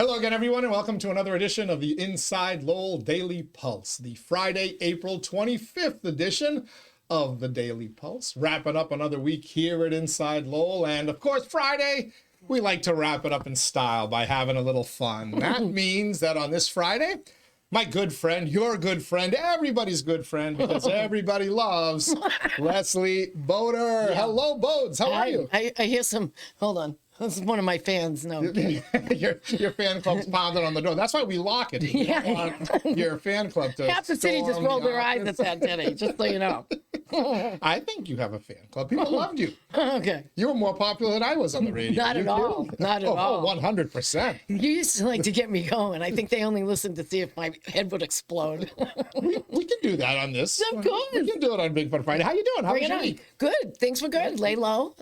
Hello again, everyone, and welcome to another edition of the Inside Lowell Daily Pulse, the Friday, April 25th edition of the Daily Pulse. Wrapping up another week here at Inside Lowell, and of course, Friday, we like to wrap it up in style by having a little fun. That means that on this Friday, my good friend, your good friend, everybody's good friend, because everybody loves Leslie Bodor. Yeah. Hello, Bodes. How are you? I hear some, hold on. This is one of my fans. No. your fan club's pounding on the door. That's why we lock it. We don't want your fan club to half the city just rolled their eyes at that today, just so you know. I think you have a fan club. People loved you. Okay. You were more popular than I was on the radio. Not at all. Not at all. 100%. You used to like to get me going. I think they only listened to see if my head would explode. we can do that on this. Of course. We can do it on Big Fun Friday. How you doing? How was your week? Good. Things were good. Lay low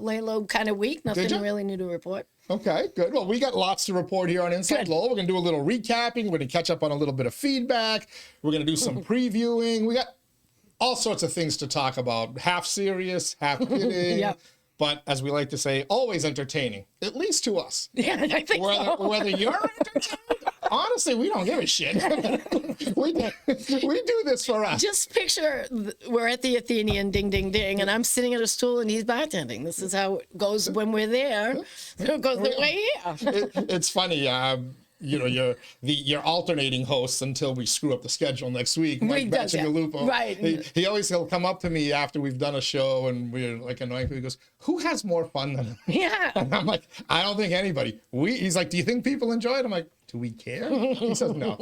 kind of week. Nothing really new to report. Okay, good. Well, we got lots to report here on Inside Lowell. We're going to do a little recapping. We're going to catch up on a little bit of feedback. We're going to do some previewing. We got all sorts of things to talk about. Half serious, half kidding. Yep. But as we like to say, always entertaining, at least to us. Yeah, I think so. Whether you're entertained, honestly, we don't give a shit. we do this for us. Just picture we're at the Athenian, ding, ding, ding, and I'm sitting at a stool and he's bartending. This is how it goes when we're there. It goes the way here. It's funny. You're alternating hosts until we screw up the schedule next week. Mike Bacigalupo, right? He'll come up to me after we've done a show and we're like annoying. He goes, "Who has more fun than him?" Yeah. And I'm like, "I don't think anybody." He's like, "Do you think people enjoy it?" I'm like, "Do we care?" He says, "No."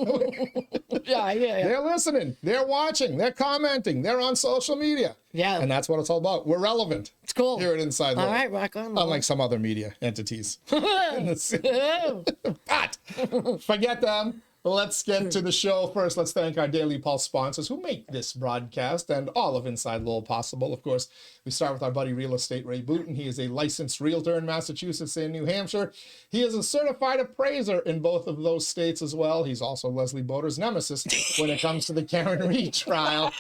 Yeah. They're listening. They're watching. They're commenting. They're on social media. Yeah. And that's what it's all about. We're relevant. It's cool. Here at Inside Lowell. All right, rock on. Unlike some other media entities. But forget them. Let's get to the show first. Let's thank our Daily Pulse sponsors who make this broadcast and all of Inside Lowell possible. Of course, we start with our buddy Real Estate Ray Booten. He is a licensed realtor in Massachusetts and New Hampshire. He is a certified appraiser in both of those states as well. He's also Leslie Bodor's nemesis when it comes to the 𝐃𝐚𝐢𝐥𝐲 trial.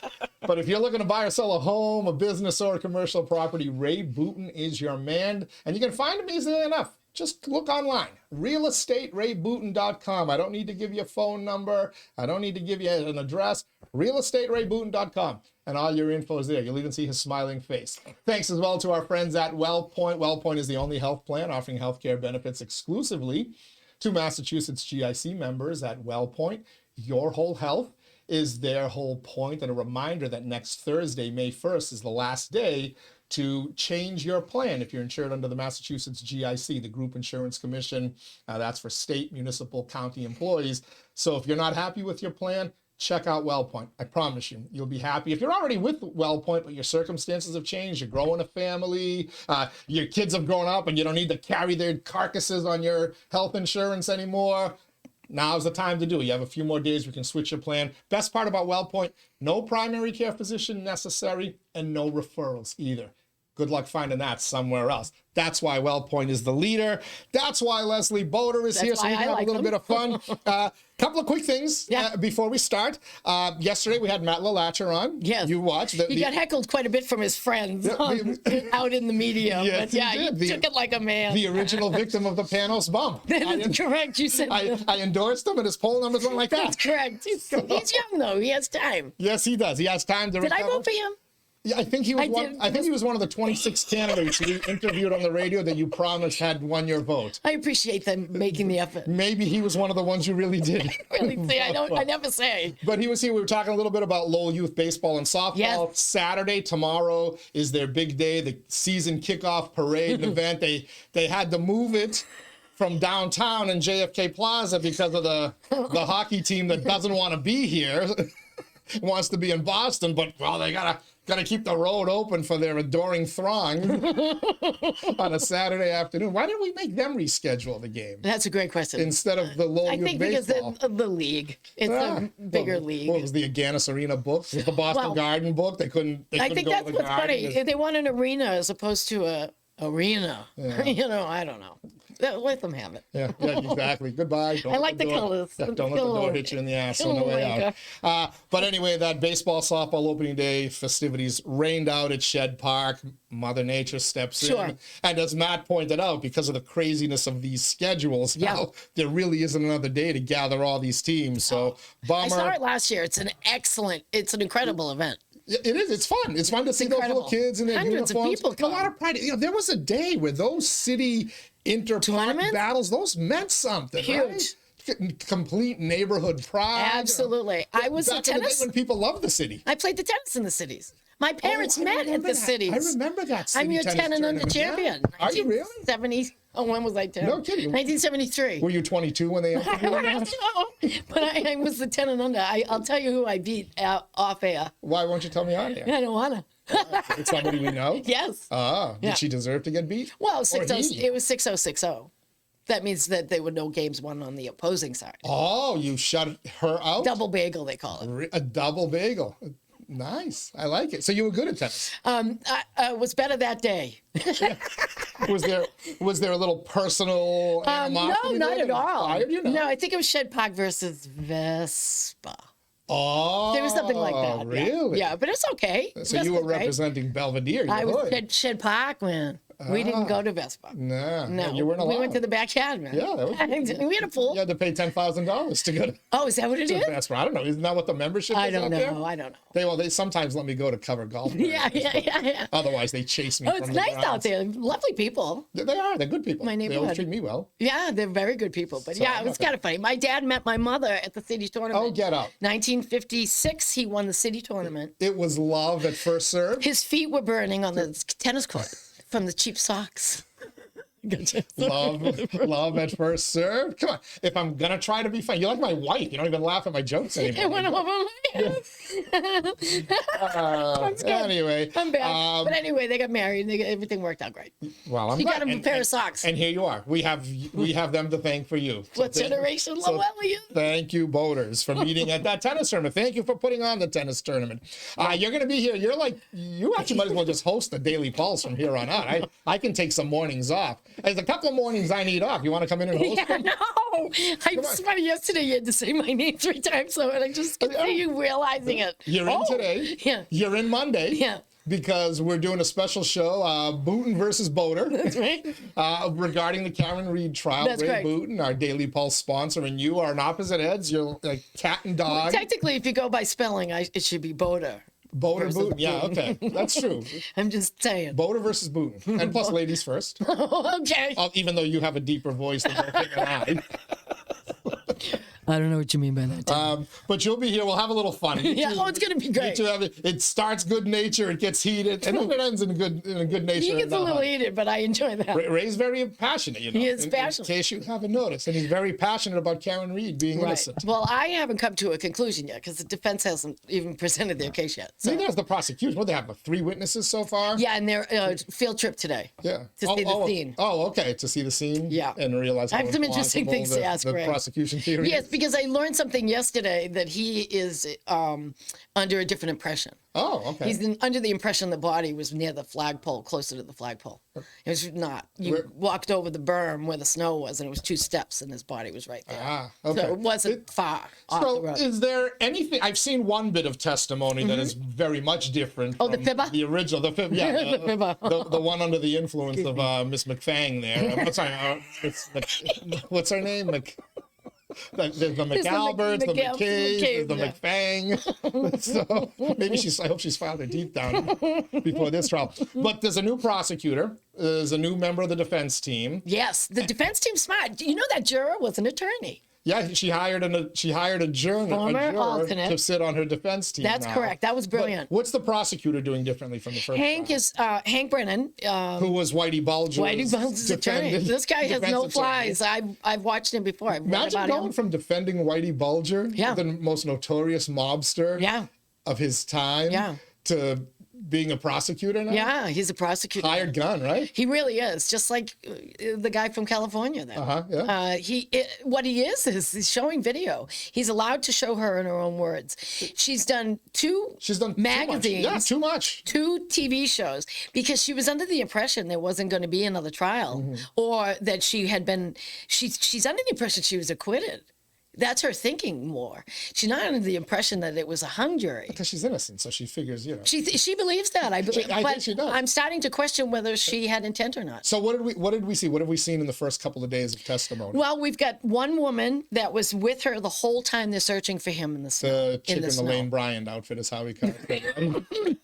But if you're looking to buy or sell a home, a business, or a commercial property, Ray Booten is your man. And you can find him easily enough. Just look online, realestaterayBooten.com. I don't need to give you a phone number. I don't need to give you an address. realestaterayBooten.com. And all your info is there. You'll even see his smiling face. Thanks as well to our friends at WellPoint. WellPoint is the only health plan offering healthcare benefits exclusively to Massachusetts GIC members at WellPoint. Your whole health is their whole point. And a reminder that next Thursday, May 1st, is the last day to change your plan if you're insured under the Massachusetts GIC, the Group Insurance Commission. That's for state, municipal, county employees. So if you're not happy with your plan, check out WellPoint. I promise you, you'll be happy. If you're already with WellPoint, but your circumstances have changed, you're growing a family, your kids have grown up and you don't need to carry their carcasses on your health insurance anymore, now's the time to do it. You have a few more days, we can switch your plan. Best part about WellPoint, no primary care physician necessary and no referrals either. Good luck finding that somewhere else. That's why WellPoint is the leader. That's why Leslie Bodor is here, so we can have a little bit of fun. Couple of quick things before we start. Yesterday, we had Matt LaLatcher on. Yes. You watched. He got heckled quite a bit from his friends out in the media. Yes, but he took it like a man. The original victim of the Panos bump. That is correct. You said I endorsed him, and his poll numbers went like that. That's correct. He's young, though. He has time. Yes, he does. He has time to recover. Did I vote for him? Yeah, I think he was one of the 26 candidates we interviewed on the radio that you promised had won your vote. I appreciate them making the effort. Maybe he was one of the ones you really did. Really say, I never say. But he was here. We were talking a little bit about Lowell Youth Baseball and Softball. Yes. Saturday, tomorrow is their big day, the season kickoff parade and event. They had to move it from downtown in JFK Plaza because of the hockey team that doesn't want to be here, wants to be in Boston, but well, they gotta keep the road open for their adoring throng on a Saturday afternoon. Why didn't we make them reschedule the game? That's a great question. Instead of the Lowell Youth Baseball. Because of the league. It's a bigger league. What was the Agganis Arena book? The Boston Garden book? They couldn't I think go that's to the what's Garden. funny. They want an arena as opposed to a arena. Yeah. I don't know. Let them have it. Yeah, exactly. Goodbye. Don't I let like the door- colors. Yeah, don't let the door hit you in the ass on the way out. But anyway, that baseball, softball opening day festivities rained out at Shed Park. Mother Nature steps in. And as Matt pointed out, because of the craziness of these schedules, now there really isn't another day to gather all these teams. So, bummer. I saw it last year. It's an incredible event. It is. It's fun. It's fun to see those little kids in their Hundreds uniforms. of people come. A lot of pride. You know, there was a day where those city inter-park battles, those meant something. Huge. Right? Complete neighborhood pride. Absolutely. I was back a tennis. in the day when people loved the city. I played the tennis in the cities. My parents met at the cities. I remember that. I'm your 10 and under champion. Yeah. Are you really? 70. Oh, when was I 10? No kidding. 1973. Were you 22 when they entered you? No, but I was the 10 and under. I'll tell you who I beat off air. Why won't you tell me on air? I don't want to. It's somebody we know? Yes. Did she deserve to get beat? Well, it was 6060. That means that there were no games won on the opposing side. Oh, you shut her out? Double bagel, they call it. A double bagel. Nice. I like it. So you were good at tennis. I was better that day. Was there a little personal animosity? No, not at all. Fired you? No, I think it was Shed Park versus Vespa. Oh, There was something like that. Really? Yeah, but it's okay. So you were representing Belvedere. I was Shed Park, man. We didn't go to Vespa. No, you weren't allowed. We went to the backyard, man. Yeah, that was we had a pool. You had to pay $10,000 to go to. Oh, is that what it is? Vespa. I don't know. Isn't that what the membership is? I don't know. There? I don't know. They sometimes let me go to cover golf. Yeah. Otherwise, they chase me. Oh, it's nice out there. Lovely people. They are. They're good people. My They always neighborhood. treat me well. Yeah, they're very good people. But yeah, it was kind of funny. My dad met my mother at the city tournament. Oh, get out. 1956, he won the city tournament. It was love at first serve. His feet were burning on the tennis court from the cheap socks. Love at first serve. Come on. If I'm gonna try to be funny, you're like my wife. You don't even laugh at my jokes anymore. It went over my head. Anyway, I'm back. But anyway, they got married and everything worked out great. Well, I'm She glad. got him a pair of socks. And here you are. We have them to thank for you. What generation Lowell are you? Thank you, Bodors, for meeting at that tennis tournament. Thank you for putting on the tennis tournament. You're going to be here. You actually might as well just host the Daily Pulse from here on out. I can take some mornings off. There's a couple of mornings I need off. You want to come in and host? Yeah, no. I was funny yesterday. You had to say my name 3 times, so and I just could see you realizing it. You're in today. Yeah. You're in Monday. Yeah. Because we're doing a special show, Booten versus Bodor. That's right. Regarding the Karen Reed trial. That's Ray correct. Booten, our Daily Pulse sponsor, and you are on opposite ends. You're like cat and dog. Technically, if you go by spelling, it should be Bodor. Bodor Booten. Yeah, okay. That's true. I'm just saying. Bodor versus Booten. And plus ladies first. Okay. Even though you have a deeper voice than both him and I. I don't know what you mean by that. But you'll be here. We'll have a little fun. Yeah, it's going to be great. It starts good nature, it gets heated, and then it ends in a good nature. He gets a little heated, but I enjoy that. Ray's very passionate, you know. He is passionate. In case you haven't noticed. And he's very passionate about Karen Reed being innocent. Well, I haven't come to a conclusion yet because the defense hasn't even presented their case yet. So. Neither has the prosecution. What, they have 3 witnesses so far? Yeah, and their field trip today. Yeah. To see the scene. Oh, okay. To see the scene? Yeah. And realize how I have some interesting things to ask the Ray. prosecution theory Yes, is. because I learned something yesterday that he is under a different impression. Oh, okay. He's under the impression the body was near the flagpole, closer to the flagpole. It was not. You walked over the berm where the snow was, and it was 2 steps, and his body was right there. Ah, okay. So it wasn't far off the road. Is there anything? I've seen one bit of testimony that is very much different. Oh, the from fibber? The original, the fibber, yeah, The fibber. the one under the influence of Miss McFang there. What's her name? There's the McAlberts, the McKays, the McFang. So maybe I hope she's filed her teeth down before this trial. But there's a new prosecutor. There's a new member of the defense team. Yes, the defense team's smart. You know that juror was an attorney. Yeah, she hired a juror to sit on her defense team. That's correct. That was brilliant. But what's the prosecutor doing differently from the first Hank trial? is Hank Brennan. Who was Whitey Bulger's attorney. This guy has no flies. I've watched him before. Imagine going from defending Whitey Bulger, the most notorious mobster of his time, to being a prosecutor now? Yeah, he's a prosecutor. Hired gun, right? He really is, just like the guy from California. Then, Yeah. What he is he's showing video. He's allowed to show her in her own words. She's done two magazines, too much. 2 TV shows, because she was under the impression there wasn't going to be another trial, or that she had been. She's under the impression she was acquitted. That's her thinking more. She's not under the impression that it was a hung jury. Because she's innocent, so she figures, She believes that. I believe. I think she does. I'm starting to question whether she had intent or not. So what did we see? What have we seen in the first couple of days of testimony? Well, we've got one woman that was with her the whole time they're searching for him in the snow. The chick in the Lane Bryant outfit is how he cut it.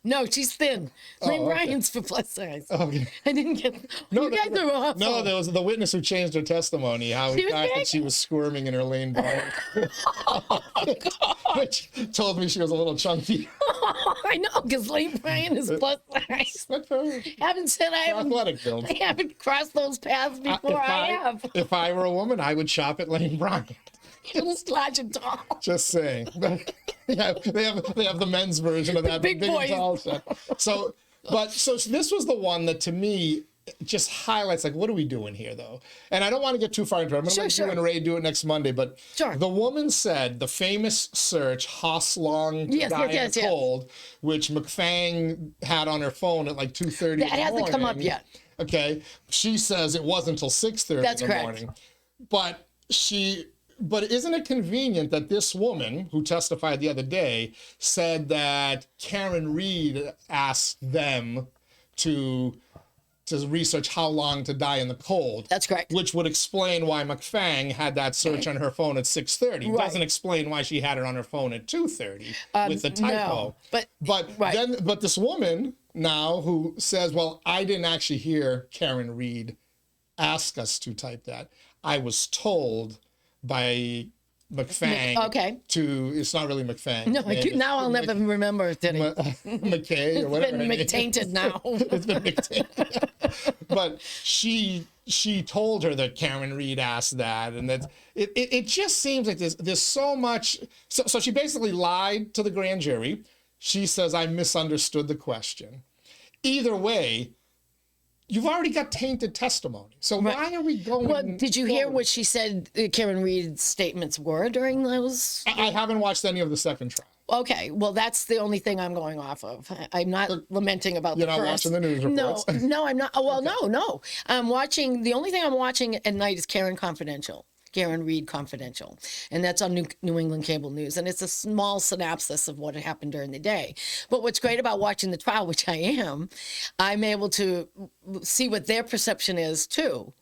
No, she's thin. Lane Bryant's for plus size. Okay. I didn't get. You guys are awful. No, there was the witness who changed her testimony. How he thought that she was squirming in her Lane Bryant, which told me she was a little chunky. I know, because Lane Bryant is plus size. Haven't said I haven't crossed those paths before. If I were a woman, I would shop at Lane Bryant. Just large and tall. Just saying. Yeah, they have the men's version of that big and tall set. So this was the one that to me just highlights, like, what are we doing here though? And I don't want to get too far into it. I'm going to let you and Ray do it next Monday. But the woman said the famous search Hoslong Cold, which McFang had on her phone at like 2:30 in the morning. That hasn't come up yet. Okay, she says it wasn't until 6:30 in the morning. But isn't it convenient that this woman who testified the other day said that Karen Reed asked them to research how long to die in the cold? That's correct. Which would explain why McFang had that search on her phone at 6:30. Right. Doesn't explain why she had it on her phone at 2:30 with the typo. No, but this woman now who says, well, I didn't actually hear Karen Reed ask us to type that. I was told by McFang it's not really McFang. No, now I'll never remember it, did he? McKay or whatever. It's been McTainted now. It's been McTainted. But she told her that Karen Reed asked that, and that it just seems like there's so much. So she basically lied to the grand jury. She says, I misunderstood the question. Either way, you've already got tainted testimony. So why are we going? Well, did you hear what she said Karen Reed's statements were during those? I haven't watched any of the second trial. Okay, well, that's the only thing I'm going off of. I'm not lamenting about the first. You're not watching the news reports? No, I'm not. Oh, well, no. I'm watching, the only thing I'm watching at night is Karen Reed Confidential. And that's on New England Cable News. And it's a small synopsis of what had happened during the day. But what's great about watching the trial, which I am, I'm able to see what their perception is too.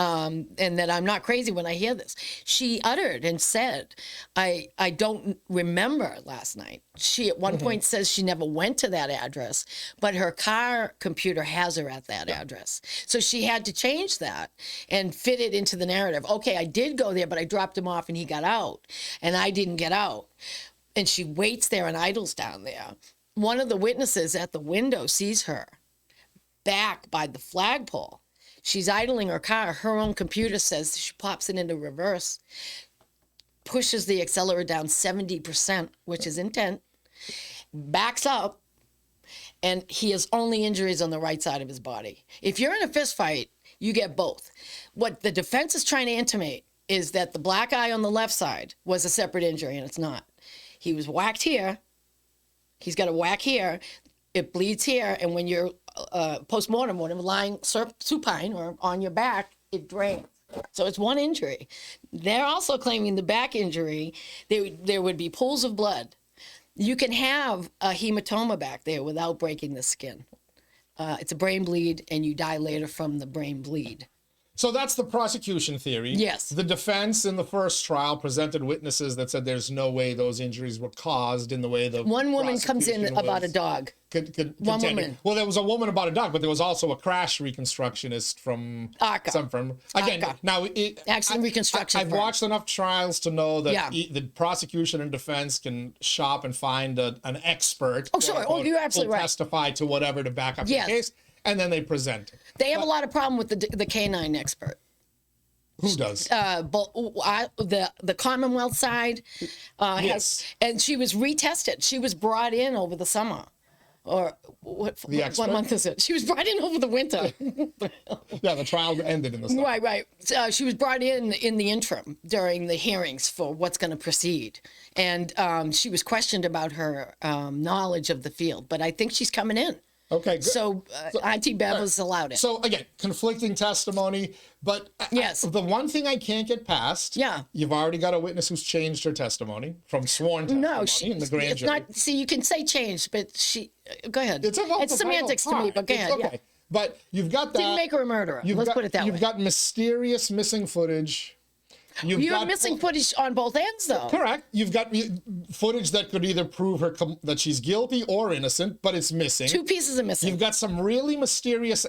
And that I'm not crazy when I hear this. She uttered and said, I don't remember last night. She at one point says she never went to that address, but her car computer has her at that address. So she had to change that and fit it into the narrative. Okay, I did go there, but I dropped him off and he got out and I didn't get out. And she waits there and idles down there. One of the witnesses at the window sees her back by the flagpole. She's idling her car. Her own computer says she pops it into reverse, pushes the accelerator down 70%, which is intent, backs up, and he has only injuries on the right side of his body. If you're in a fist fight, you get both. What the defense is trying to intimate is that the black eye on the left side was a separate injury, and it's not. He was whacked here. He's got a whack here. It bleeds here, and when you're post-mortem, when I'm lying supine or on your back, it drains. So it's one injury. They're also claiming the back injury, there would be pools of blood. You can have a hematoma back there without breaking the skin. It's a brain bleed, and you die later from the brain bleed. So that's the prosecution theory. Yes. The defense in the first trial presented witnesses that said there's no way those injuries were caused in the way the one woman comes in about a dog. One woman. Well, there was a woman about a dog, but there was also a crash reconstructionist from Now, accident reconstruction. I've watched enough trials to know that the prosecution and defense can shop and find an expert. Oh, sure. Oh, you're absolutely right. Testify to whatever to back up the case. And then they present it. They have a lot of problem with the canine expert. Who does? The Commonwealth side. Yes. And she was retested. She was brought in over the summer. Or what month is it? She was brought in over the winter. Yeah, the trial ended in the summer. Right. She was brought in the interim during the hearings for what's going to proceed. And she was questioned about her knowledge of the field. But I think she's coming in. Okay, good. So Auntie Bev has allowed it. So again, conflicting testimony, but Yes. the one thing I can't get past, Yeah. you've already got a witness who's changed her testimony from sworn testimony in the grand it's jury. not. See, you can say changed, but she. Go ahead. It's semantics to me, but go ahead. Okay, Yeah. but you've got that. Didn't make her a murderer. Let's put it that way. You've got mysterious missing footage. You have missing footage on both ends, though. Correct. You've got footage that could either prove that she's guilty or innocent, but it's missing. 2 pieces are missing. You've got some really mysterious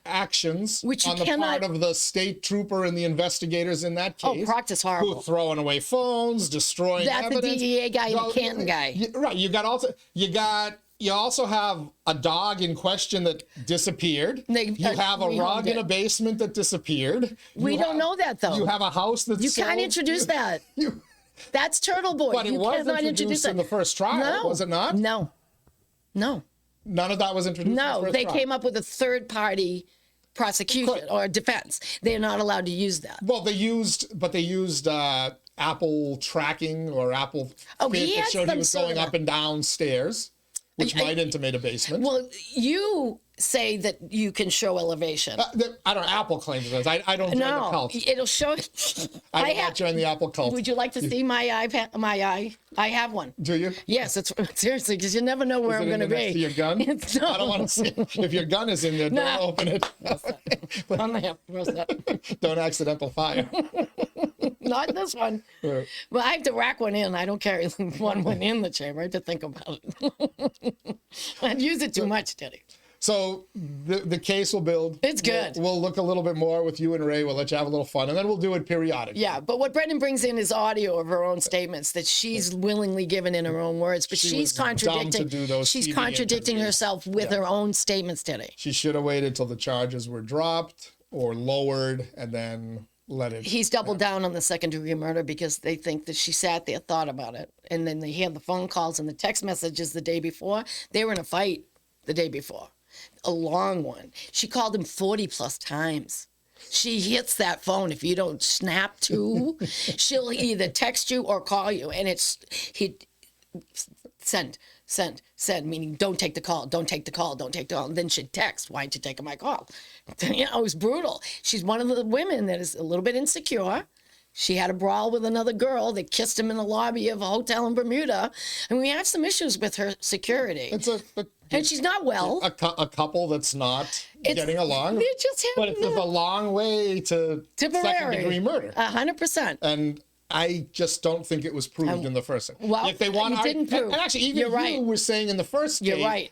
actions Which you on the part of the state trooper and the investigators in that case. Practice horrible. Who throwing away phones, destroying That's evidence. the DEA guy and the Canton guy. Right. You also have a dog in question that disappeared. You have a rug in a basement that disappeared. We don't know that, though. You have a house that's You can't introduce that. That's Turtle Boy. But it was introduced in the first trial, was it not? No. None of that was introduced in the No, first they trial. came up with a third-party prosecution or defense. They're not allowed to use that. Well, they used Apple tracking or Apple that showed he was going up and down stairs, which might intimate a basement. Well, you say that you can show elevation. I don't know. Apple claims this. I don't join the cult. It'll show. I will not join the Apple cult. Would you like to see my iPad? My eye? I have one. Do you? Yes, it's seriously because you never know where I'm going to be. Next to your gun? No. I don't want to see. If your gun is in there, don't open it. On the hip. Where's that? Don't accidental fire. Not this one. Right. Well, I have to rack one in. I don't carry one in the chamber. I have to think about it. I'd use it too much, Teddy. So the case will build. It's good. We'll look a little bit more with you and Ray. We'll let you have a little fun, and then we'll do it periodically. Yeah, but what Brendan brings in is audio of her own statements that she's willingly given in her own words, but she's contradicting. She's contradicting herself with her own statements today. She should have waited till the charges were dropped or lowered, and then let it. He's doubled down on the second-degree murder because they think that she sat there, thought about it, and then they hear the phone calls and the text messages the day before. They were in a fight the day before. A long one. She called him 40 plus times. She hits that phone. If you don't snap to, she'll either text you or call you. And send, meaning don't take the call, don't take the call, don't take the call. And then she'd text, why'd you take my call? You know, it was brutal. She's one of the women that is a little bit insecure. She had a brawl with another girl that kissed him in the lobby of a hotel in Bermuda. And we have some issues with her security. And she's not well. A couple that's not getting along. They're just but it's a long way to second-degree murder. 100%. And I just don't think it was proved in the first case. Well, if they want, you didn't prove. And actually, even you were saying in the first case, you're right.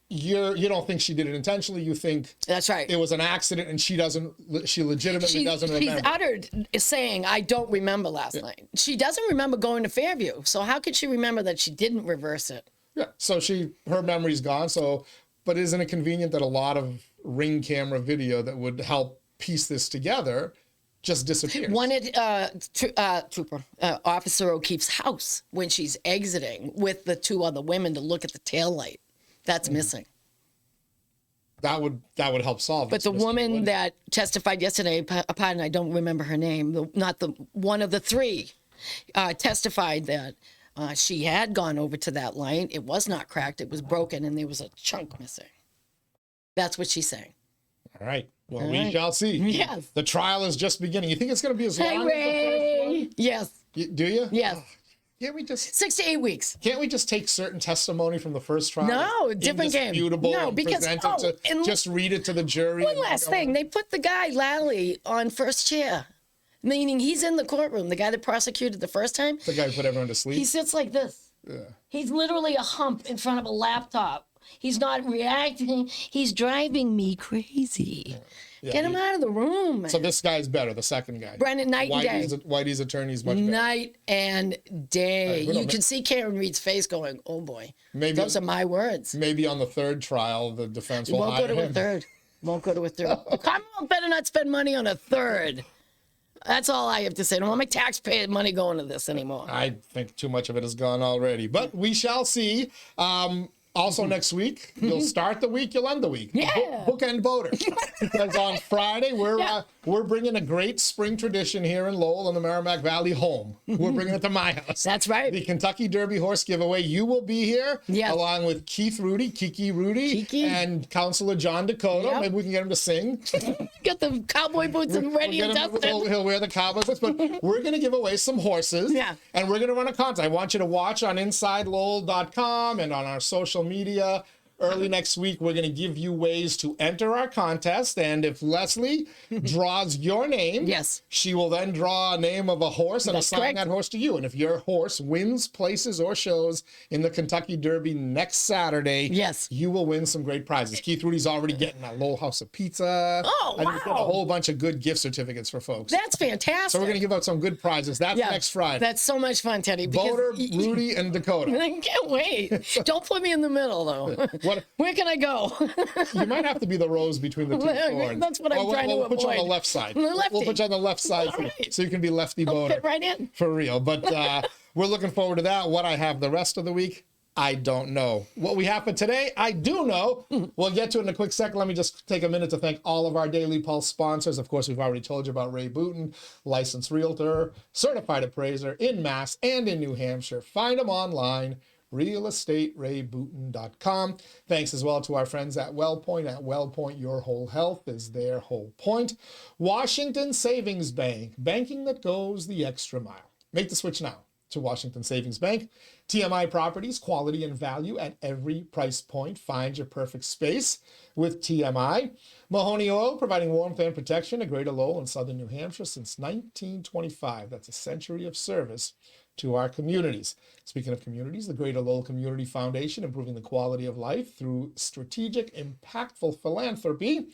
You don't think she did it intentionally. You think that's right. It was an accident, and she legitimately doesn't remember. She's uttered saying, "I don't remember last night." She doesn't remember going to Fairview. So how could she remember that she didn't reverse it? Yeah. So her memory's gone. So, but isn't it convenient that a lot of Ring camera video that would help piece this together just disappears? One at Officer O'Keefe's house when she's exiting with the 2 other women to look at the taillight. That's missing. That would help solve. But the woman that testified yesterday, pardon, I don't remember her name. One of the 3 testified that she had gone over to that light. It was not cracked. It was broken, and there was a chunk missing. That's what she's saying. All right. Well, we shall see. Yes. The trial is just beginning. You think it's going to be as long as the first one? Yes. Do you? Yes. Can't we just 6 to 8 weeks? Can't we just take certain testimony from the first trial? No, different game. No, because just read it to the jury. One last thing, they put the guy Lally on first chair, meaning he's in the courtroom. The guy that prosecuted the first time. The guy who put everyone to sleep. He sits like this. Yeah. He's literally a hump in front of a laptop. He's not reacting. He's driving me crazy. Yeah, get him out of the room. So this guy's better, the second guy. Brendan, night and day. Whitey's attorney's much better. Night and day. You can see Karen Reed's face going, oh boy, those are my words. Maybe on the third trial, the defense will won't hire go to him. a third. Won't go to a third. The Commonwealth better not spend money on a third. That's all I have to say. I don't want my taxpayer money going to this anymore. I think too much of it has gone already, but we shall see. Also next week, you'll start the week, you'll end the week. Yeah. Bookend Bodor. Because on Friday, we're bringing a great spring tradition here in Lowell in the Merrimack Valley home. We're bringing it to my house. That's right. The Kentucky Derby horse giveaway. You will be here along with Kiki, and Counselor John Dakota. Yep. Maybe we can get him to sing. Get the cowboy boots and ready and dusted. He'll wear the cowboy boots, but we're going to give away some horses. Yeah. And we're going to run a contest. I want you to watch on InsideLowell.com and on our social media. Early next week, we're going to give you ways to enter our contest. And if Leslie draws your name, she will then draw a name of a horse and assign that horse to you. And if your horse wins places or shows in the Kentucky Derby next Saturday, you will win some great prizes. Keith Rudy's already getting a Lowell House of Pizza. Oh, wow. And he's got a whole bunch of good gift certificants for folks. That's fantastic. So we're going to give out some good prizes. That's next Friday. That's so much fun, Teddy. Bodor, Rudy, and Dakota. I can't wait. Don't put me in the middle, though. Where can I go? You might have to be the rose between the two thorns. That's what I'm trying to avoid. We'll put you on the left side. Lefty. We'll put you on the left side so you can be lefty Bodor. Fit right in. For real. But we're looking forward to that. What I have the rest of the week, I don't know. What we have for today, I do know. We'll get to it in a quick second. Let me just take a minute to thank all of our Daily Pulse sponsors. Of course, we've already told you about Ray Booten, licensed realtor, certified appraiser in Mass and in New Hampshire. Find them online. realestaterayBooten.com. Thanks as well to our friends at WellPoint. At WellPoint, your whole health is their whole point. Washington Savings Bank, banking that goes the extra mile. Make the switch now to Washington Savings Bank. TMI Properties, quality and value at every price point. Find your perfect space with TMI. Mahoney Oil, providing warmth and protection to Greater Lowell and Southern New Hampshire since 1925. That's a century of service to our communities. Speaking of communities, the Greater Lowell Community Foundation, improving the quality of life through strategic, impactful philanthropy.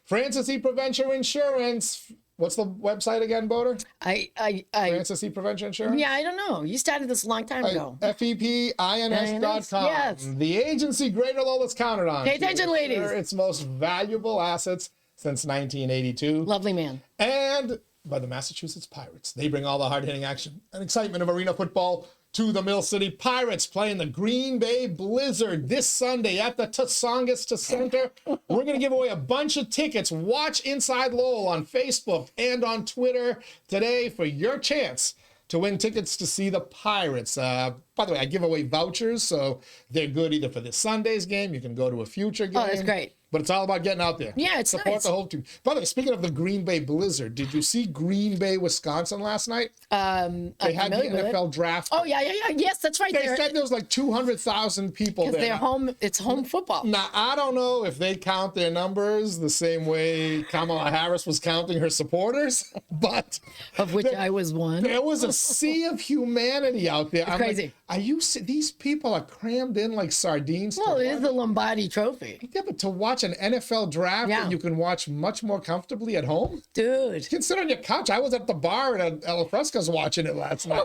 Francis E. Prevention Insurance. What's the website again, Bodor? Francis E. Prevention Insurance? Yeah, I don't know. You started this a long time ago. FEPINS.com. Yes. The agency Greater Lowell is counted on. Pay attention, ladies. Its most valuable assets since 1982. Lovely man. And by the Massachusetts Pirates. They bring all the hard-hitting action and excitement of arena football to the Mill City Pirates, playing the Green Bay Blizzard this Sunday at the Tusongas Center. We're going to give away a bunch of tickets. Watch Inside Lowell on Facebook and on Twitter today for your chance to win tickets to see the Pirates. By the way, I give away vouchers, so they're good either for this Sunday's game. You can go to a future game. Oh, that's great. But it's all about getting out there. Yeah, it's Support nice. the whole team. By the way, speaking of the Green Bay Blizzard, did you see Green Bay, Wisconsin last night? They had the NFL draft. Oh, yeah. Yes, that's right. They said there was like 200,000 people there. Because they're home. It's home football. Now, I don't know if they count their numbers the same way Kamala Harris was counting her supporters, but... Of which I was one. There was a sea of humanity out there. I'm crazy. Like, these people are crammed in like sardines. Well, it is the Lombardi Trophy. Yeah, but to watch an NFL draft that you can watch much more comfortably at home? Dude. You can sit on your couch. I was at the bar at El Fresco's watching it last night.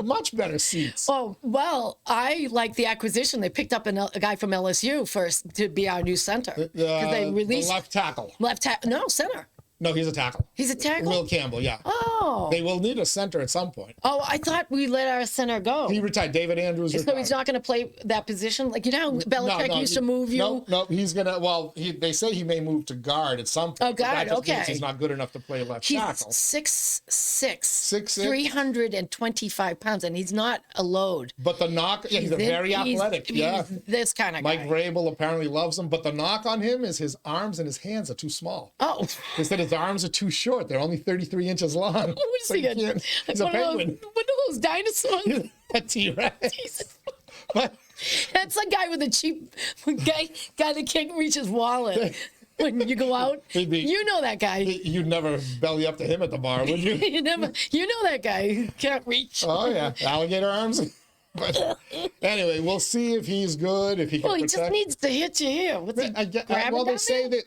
Much better seats. Oh, well, I like the acquisition. They picked up a guy from LSU first to be our new center. They released the left tackle. No, center. No, he's a tackle. He's a tackle? Will Campbell, yeah. Oh. They will need a center at some point. Oh, I thought we let our center go. He retired. David Andrews retired. So he's not going to play that position? Like, you know how Belichick used to move you? No, he's going to, they say he may move to guard at some point. Oh, guard, that just okay. means he's not good enough to play left tackle. He's 6'6", 6'6", 325 pounds, and he's not a load. But the knock, he's very athletic. He's this kind of guy. Mike Vrabel apparently loves him, but the knock on him is his arms and his hands are too small. Oh. They said his arms are too short. They're only 33 inches long. What is he got? He's a penguin. One of those dinosaurs? A T-Rex. But that's the guy with the cheap guy that can't reach his wallet. When you go out, you know that guy. You'd never belly up to him at the bar, would you? You know that guy who can't reach. Oh, yeah. Alligator arms. But anyway, we'll see if he's good, if he can protect. Just needs to hit you here. They say that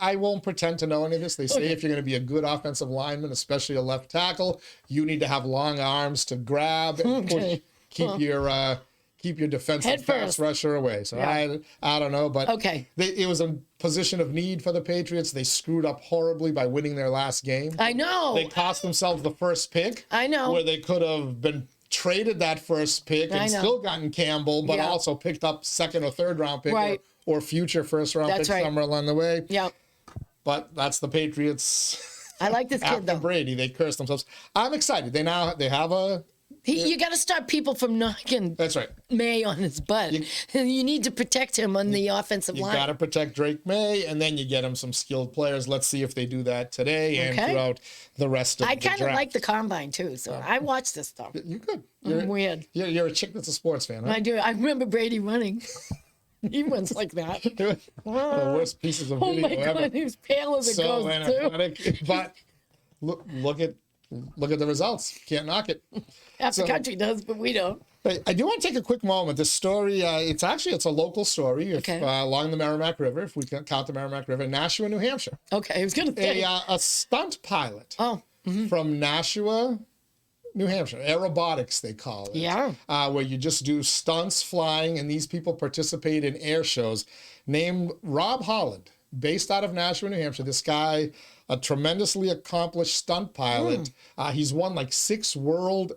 I won't pretend to know any of this. They say if you're going to be a good offensive lineman, especially a left tackle, you need to have long arms to grab and push, keep keep your defensive Head pass first. rusher away. So Yeah. I don't know, but Okay. it was a position of need for the Patriots. They screwed up horribly by winning their last game. I know. They cost themselves the first pick. I know. Where they could have been traded that first pick I and know. still gotten Campbell, but Yeah. also picked up second or third round pick Right. or future first round That's pick right. somewhere along the way. Yeah. But that's the Patriots. I like this kid After though. Brady, they cursed themselves. I'm excited. They have a. You got to stop people from knocking That's right. May on his butt. You need to protect him on the offensive You line. got to protect Drake May, and then you get him some skilled players. Let's see if they do that today and Okay. throughout the rest of I the kind of draft. like the combine too, so I watch this stuff. You could. I'm weird. You're a chick that's a sports fan, huh? I do. I remember Brady running. He runs like that. The worst pieces of Oh video my ever. God, he was pale as a So ghost too. athletic, but look at the results. Can't knock it. Half the so- country does, but we don't. I do want to take a quick moment. This story, it's a local story Okay. along the Merrimack River, if we can count the Merrimack River, Nashua, New Hampshire. Okay, I was gonna say. A stunt pilot Oh, from Nashua, New Hampshire, aerobatics they call it. Yeah. Where you just do stunts flying, and these people participate in air shows. Named Rob Holland, based out of Nashua, New Hampshire. This guy, a tremendously accomplished stunt pilot. He's won like 6 world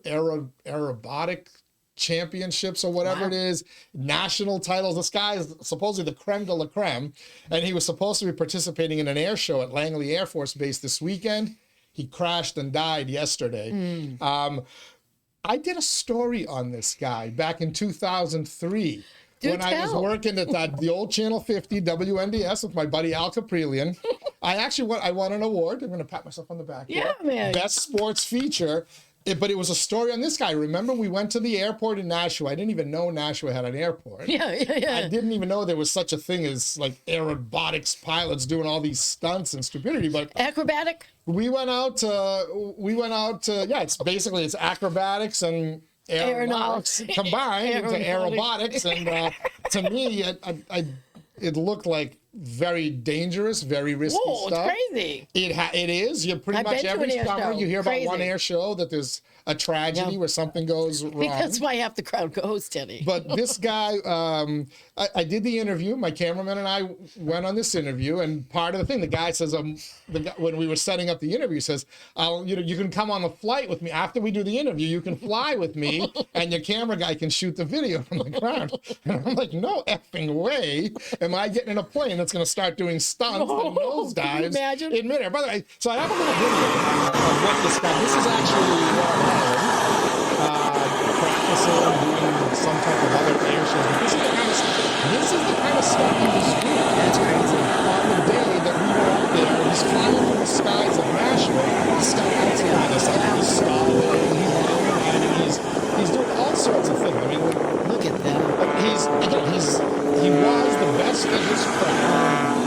aerobatic championships or whatever Wow. it is, national titles. This guy is supposedly the creme de la creme, and he was supposed to be participating in an air show at Langley Air Force Base this weekend. He crashed and died yesterday. I did a story on this guy back in 2003 Do when I was tell. working at the old Channel 50 WNDS with my buddy Al Caprillion. I won an award. I'm going to pat myself on the back. Yeah, here. man. Best sports feature. But it was a story on this guy. Remember, we went to the airport in Nashua. I didn't even know Nashua had an airport. Yeah. I didn't even know there was such a thing as like aerobatics pilots doing all these stunts and stupidity. But Acrobatic. we went out to yeah, it's acrobatics and aeronautics combined into aerobatics. And to me, it looked like very dangerous, very risky Whoa, stuff. it's crazy. It is. You pretty I've much been to every an air summer show. you hear about one Crazy. air show that there's a tragedy Yeah. where something goes wrong. That's why half the crowd goes, Teddy. But this guy, I did the interview. My cameraman and I went on this interview, and part of the thing, the guy says, when we were setting up the interview, says, you can come on the flight with me after we do the interview. You can fly with me, and your camera guy can shoot the video from the ground. And I'm like, no effing way am I getting in a plane that's going to start doing stunts and nosedives Can you imagine? in midair. By the way, so I have a little video of what this guy. This is actually practicing doing some type of other air shows. But this is the kind of stuff he was doing. That's crazy. On the day that we were up there, he's flying through the skies of Nashua. He's stuck outside us. He's stalling. He's doing all sorts of things. I mean, Look at that. he was the best at his craft.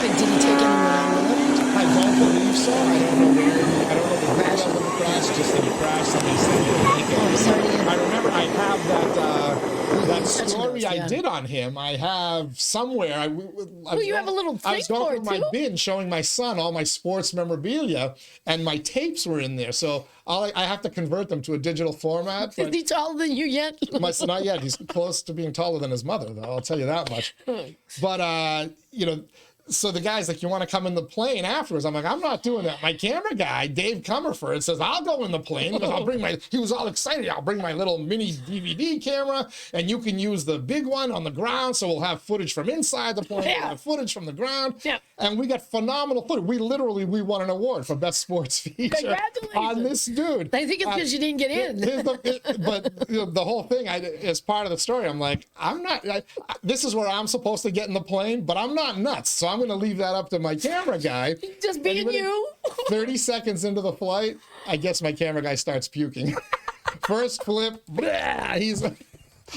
Did he take anyone out with him? I don't believe so. I don't know the crash of the crash. Just that he crashed. Somebody said he didn't make it. Oh, sorry to hear. I remember I have that Such a story ghost, I yeah. did on him. I have somewhere. Well, you have a little I was thing going for through it, my too. bin showing my son all my sports memorabilia, and my tapes were in there. So I have to convert them to a digital format. Is But he taller than you yet? not yet. He's close to being taller than his mother, though. I'll tell you that much. But so the guy's like, you want to come in the plane afterwards? I'm like, I'm not doing that. My camera guy, Dave Comerford, says, I'll go in the plane. He was all excited. I'll bring my little mini DVD camera, and you can use the big one on the ground. So we'll have footage from inside the plane, we'll have footage from the ground. Yeah. And we got phenomenal footage. We won an award for best sports feature Congratulations. on this dude. I think it's because you didn't get in. But the whole thing, as part of the story, I'm like, this is where I'm supposed to get in the plane, but I'm not nuts. So I'm going to leave that up to my camera guy. Just being you. 30 seconds into the flight, I guess my camera guy starts puking. First flip, he's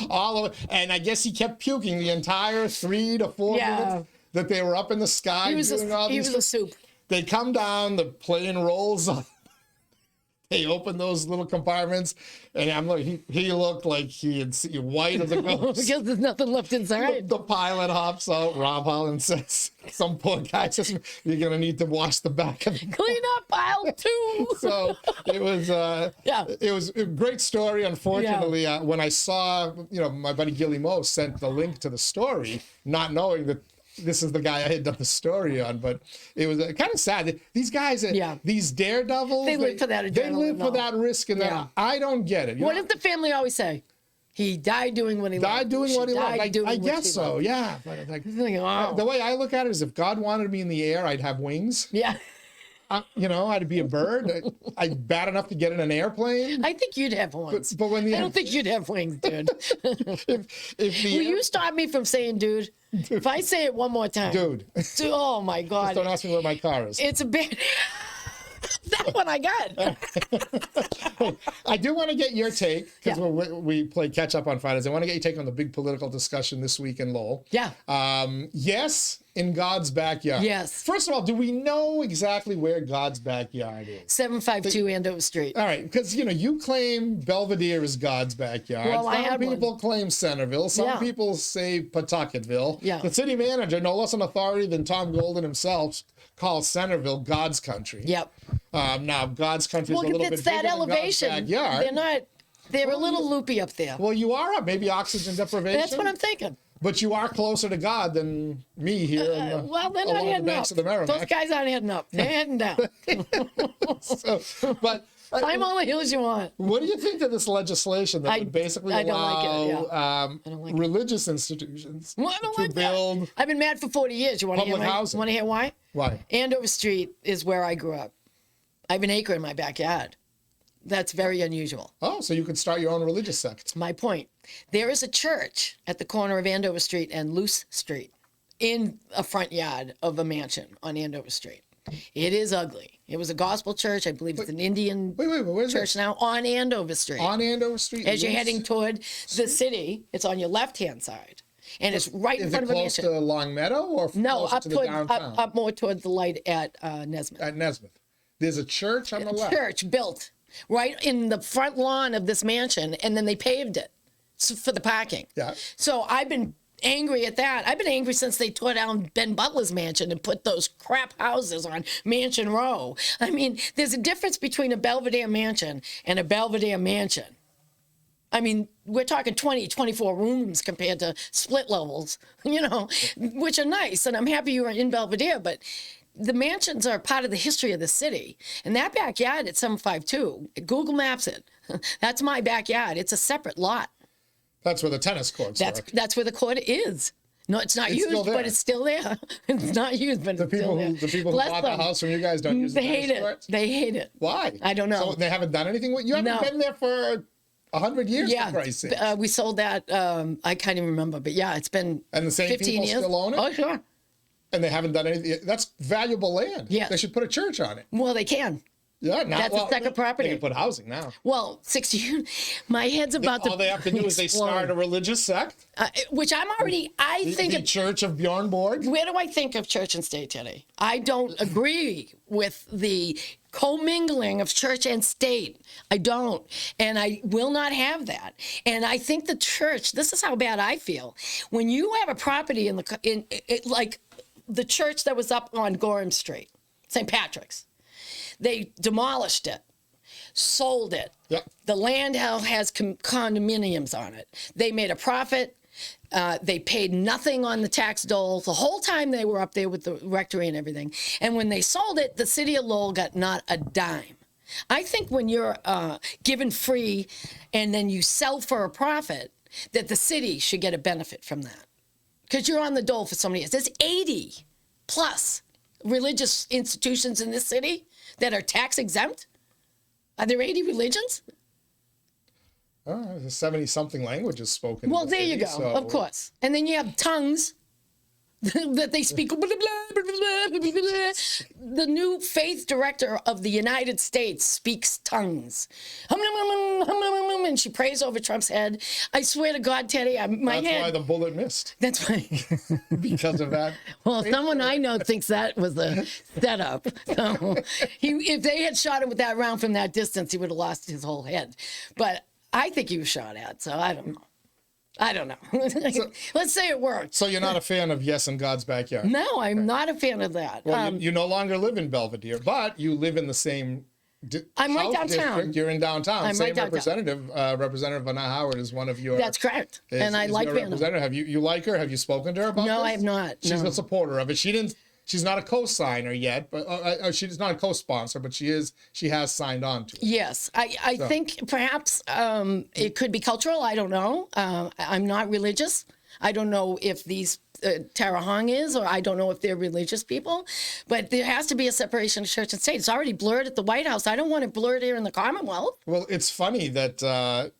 all over. And I guess he kept puking the entire 3 to 4 minutes that they were up in the sky. He was doing all he these was a soup. They come down, the plane rolls up. They opened those little compartments, and I'm like, he looked like he had seen white as a ghost. Because there's nothing left inside. The pilot hops out. Rob Holland says, "Some poor guy says you're gonna need to wash the back of the Clean up aisle 2. So it was it was a great story. Unfortunately, when I saw, my buddy 𝐃𝐚𝐢𝐥𝐲 sent the link to the story, not knowing that this is the guy I had done the story on, but it was kind of sad. These guys, these daredevils, They live for that adrenaline. They live for that risk, and I don't get it. What did the family always say? He died doing what he loved. Died doing what he loved. I guess so, loved. yeah. But like, wow. the way I look at it is, if God wanted me in the air, I'd have wings. Yeah. I'd be a bird. I'd bad enough to get in an airplane. I think you'd have wings. But when I don't think you'd have wings, dude. Will you stop me from saying dude? If I say it one more time. Dude. Oh, my God. Just don't ask me where my car is. It's a bit... That one I got. I do want to get your take, because we play catch up on Fridays. I want to get your take on the big political discussion this week in Lowell. Yeah. Yes, in God's backyard. Yes. First of all, do we know exactly where God's backyard is? 752 Andover Street. All right, because you claim Belvedere is God's backyard. Well, Some people claim Centerville. Some people say Pawtucketville. Yeah. The city manager, no less an authority than Tom Golden himself, calls Centerville God's country. Yep. Now, God's country is a little bit bigger that than elevation. God's backyard. They're a little loopy up there. Well, you are up. Maybe oxygen deprivation. That's what I'm thinking. But you are closer to God than me here. They're They're not heading up. Those guys aren't heading up. They're heading down. But climb all the hills you want. what do you think of this legislation that would basically I don't allow like it, religious institutions Well, I don't to like build that. I've been mad for 40 years. You want to hear public housing? Want to hear why? Why? Andover Street is where I grew up. I have an acre in my backyard. That's very unusual. Oh, so you could start your own religious sect. My point. There is a church at the corner of Andover Street and Luce Street in a front yard of a mansion on Andover Street. It is ugly. It was a gospel church. I believe it's an Indian where's church now on Andover Street. On Andover Street? As you're heading toward the city, it's on your left-hand side. And it's right in front of a Is it mansion. close to Long Meadow or No, closer to the downtown? up more toward the light at Nesmith. At Nesmith. There's a church on the left. Church built right in the front lawn of this mansion, and then they paved it for the parking. Yeah. So I've been angry at that. I've been angry since they tore down Ben Butler's mansion and put those crap houses on Mansion Row. I mean, there's a difference between a Belvedere mansion and a Belvedere mansion. I mean, we're talking 20, 24 rooms compared to split levels, which are nice. And I'm happy you were in Belvedere, but the mansions are part of the history of the city. And that backyard at 752, Google Maps it. That's my backyard. It's a separate lot. That's where the tennis courts are. That's where the court is. No, it's not used, but it's still there. It's not used, but it's still there. The people who bought the house from you guys don't use the tennis courts? They hate it. Why? I don't know. So they haven't done anything with you? Haven't been there for 100 years, for Christ's sake. We sold that. I can't even remember, but yeah, it's been 15 years. And the same people still own it? Oh, sure. And they haven't done anything. That's valuable land. Yeah. They should put a church on it. Well, they can. Yeah, That's a second property. They can put housing now. Well, 60. My head's about to. All they have to do is they start a religious sect. Which I'm already. I think the Church of Bjorn Borg. Where do I think of church and state today? I don't agree with the commingling of church and state. I don't. And I will not have that. And I think the church, this is how bad I feel. When you have a property like the church that was up on Gorham Street, St. Patrick's, they demolished it, sold it. Yep. The land has condominiums on it. They made a profit. They paid nothing on the tax dole the whole time they were up there with the rectory and everything. And when they sold it, the city of Lowell got not a dime. I think when you're given free and then you sell for a profit, that the city should get a benefit from that. Because you're on the dole for so many years. There's 80 plus religious institutions in this city that are tax exempt. Are there 80 religions? There's 70-something languages spoken. Well, in the there you city, go, of course. And then you have tongues. that they speak. Blah, blah, blah, blah, blah, blah. The new faith director of the United States speaks tongues. And she prays over Trump's head. I swear to God, Teddy, my That's head. why the bullet missed. That's why. Because of that. Well, someone I know thinks that was a setup. So if they had shot him with that round from that distance, he would have lost his whole head. But I think he was shot at, so I don't know. I don't know. Let's say it worked. So you're not a fan of Yes in God's Backyard? No, I'm not a fan of that. Well, you no longer live in Belvedere, but you live in the same I'm right House downtown. district. You're in downtown. I'm Same right downtown. representative. Representative Vanna Howard is one of your. That's correct. And I like your Vanna. representative. Have you like her? Have you spoken to her about this? No, I have not. She's No. a supporter of it. She didn't. She's not a co-signer yet, but she's not a co-sponsor, but she is. She has signed on to it. Yes, I think perhaps it could be cultural. I don't know. I'm not religious. I don't know if these Tara Hong is, or I don't know if they're religious people, but there has to be a separation of church and state. It's already blurred at the White House. I don't want it blurred here in the Commonwealth. Well, it's funny that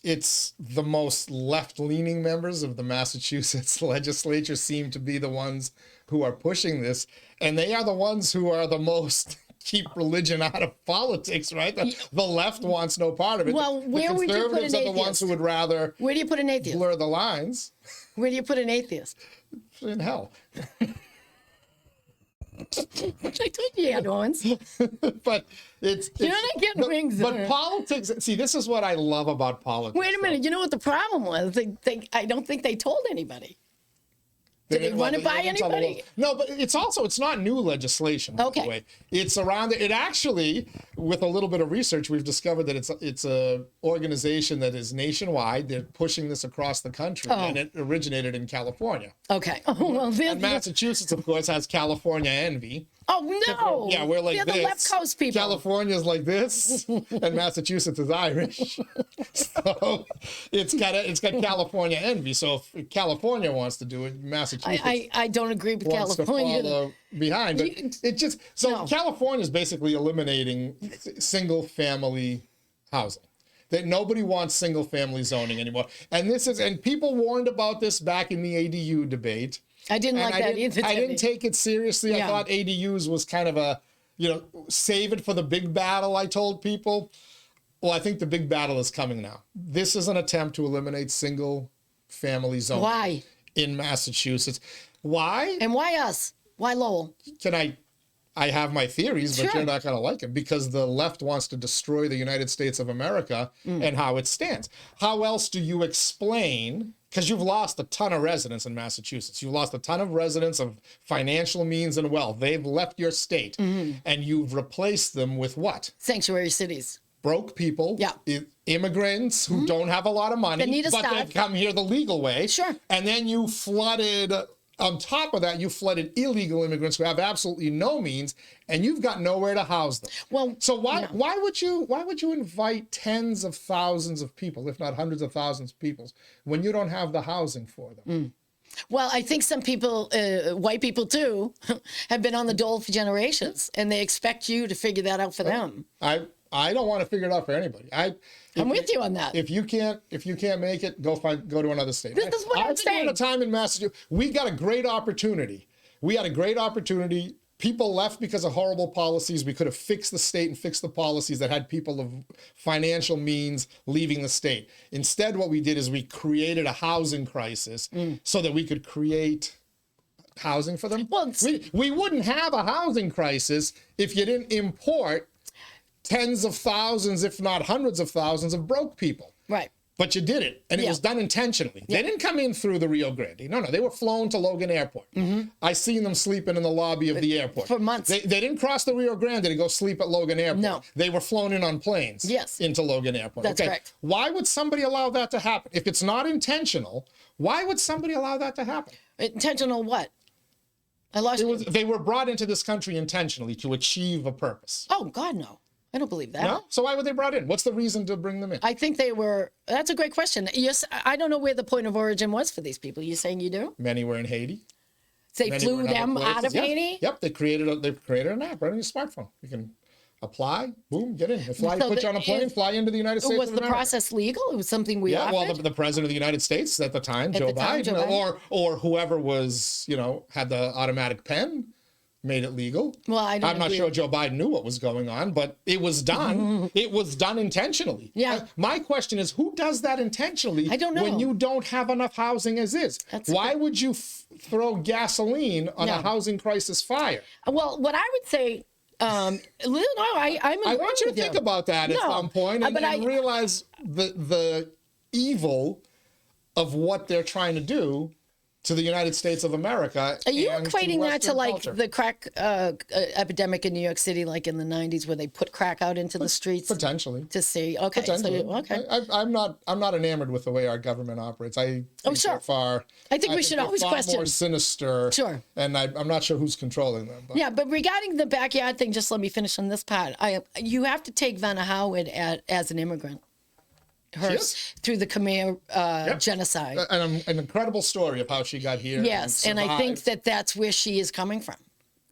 it's the most left-leaning members of the Massachusetts legislature seem to be the ones who are pushing this, and they are the ones who are the most keep religion out of politics, right? The left wants no part of it. Well, where the would you put conservatives an are the ones atheist? who would rather Where do you put an atheist? blur the lines. Where do you put an atheist? In hell. I told you had ones. But it's You're not getting wings. But politics, see, this is what I love about politics. Wait a minute. You know what the problem was? I don't think they told anybody. Did they run it by anybody? No, but it's not new legislation. By Okay. the way. It's around it actually, with a little bit of research, we've discovered that it's a organization that is nationwide. They're pushing this across the country, and it originated in California. Okay. Oh, well, And Massachusetts, of course, has California envy. oh no. Yeah, we're like They're this. the left coast people. California's like this, and Massachusetts is Irish. So it's got California envy. So if California wants to do it, Massachusetts I don't agree with wants California. to follow behind. But it just No. California is basically eliminating single family housing. That nobody wants single family zoning anymore. And people warned about this back in the ADU debate. I didn't like that either. I didn't take it seriously. Yeah. I thought ADUs was kind of a, save it for the big battle, I told people. Well, I think the big battle is coming now. This is an attempt to eliminate single family zoning. Why? In Massachusetts. Why? And why us? Why Lowell? I have my theories, but Sure. you're not going to like them because the left wants to destroy the United States of America and how it stands. How else do you explain? Because you've lost a ton of residents in Massachusetts. You've lost a ton of residents of financial means and wealth. They've left your state, and you've replaced them with what? Sanctuary cities. Broke people, Yeah. Immigrants who don't have a lot of money, They need a but start. they've come here the legal way. Sure. And then you flooded, on top of that, you flooded illegal immigrants who have absolutely no means, and you've got nowhere to house them. Well, So why would you invite tens of thousands of people, if not hundreds of thousands of people, when you don't have the housing for them? Well, I think some people, white people too, have been on the dole for generations, and they expect you to figure that out for them. I don't want to figure it out for anybody. I'm with you on that. If you can't make it, go to another state. This is what I'm saying. During a time in Massachusetts, we got a great opportunity. People left because of horrible policies. We could have fixed the state and fixed the policies that had people of financial means leaving the state. Instead, what we did is we created a housing crisis so that we could create housing for them. Well, we wouldn't have a housing crisis if you didn't import tens of thousands, if not hundreds of thousands of broke people. Right. But you did it, and it Yeah. was done intentionally. They didn't come in through the Rio Grande. No, they were flown to Logan Airport. I seen them sleeping in the lobby of the airport. For months. They didn't cross the Rio Grande to go sleep at Logan Airport. No. They were flown in on planes Yes. into Logan Airport. That's correct. Why would somebody allow that to happen? If it's not intentional, why would somebody allow that to happen? Intentional what? I lost you. They were brought into this country intentionally to achieve a purpose. Oh, God, no. I don't believe that. No? So why were they brought in? What's the reason to bring them in? I think they were. That's a great question. Yes, I don't know where the point of origin was for these people. You saying you do? Many were in Haiti. They Many flew were in other them out of places. Haiti? Yep, they created an app right on your smartphone. You can apply, boom, get in. Fly, So put you on a plane, fly into the United States Was of the America. process legal? It was something we Yeah, offered? well, the president of the United States at the time, Joe Biden, or whoever was, had the automatic pen, made it legal. Well, I'm not sure Joe Biden knew what was going on, but it was done. It was done intentionally. Yeah. My question is, who does that intentionally? I don't know. When you don't have enough housing as is. Why would you throw gasoline on a housing crisis fire? Well, what I would say, I'm I want you to think about that at some point and realize the evil of what they're trying to do to the United States of America. Are you equating that to like culture. the crack epidemic in New York City, like in the 90s, where they put crack out into the streets? Potentially. To see. Okay. Potentially. So, okay. I'm not enamored with the way our government operates. I think sure. they're far. I think we should always far question. more sinister. Sure. And I'm not sure who's controlling them. But. Yeah, but regarding the backyard thing, just let me finish on this part. You have to take Vanna Howard as an immigrant. Through the Khmer genocide. An incredible story of how she got here. Yes, and I think that's where she is coming from.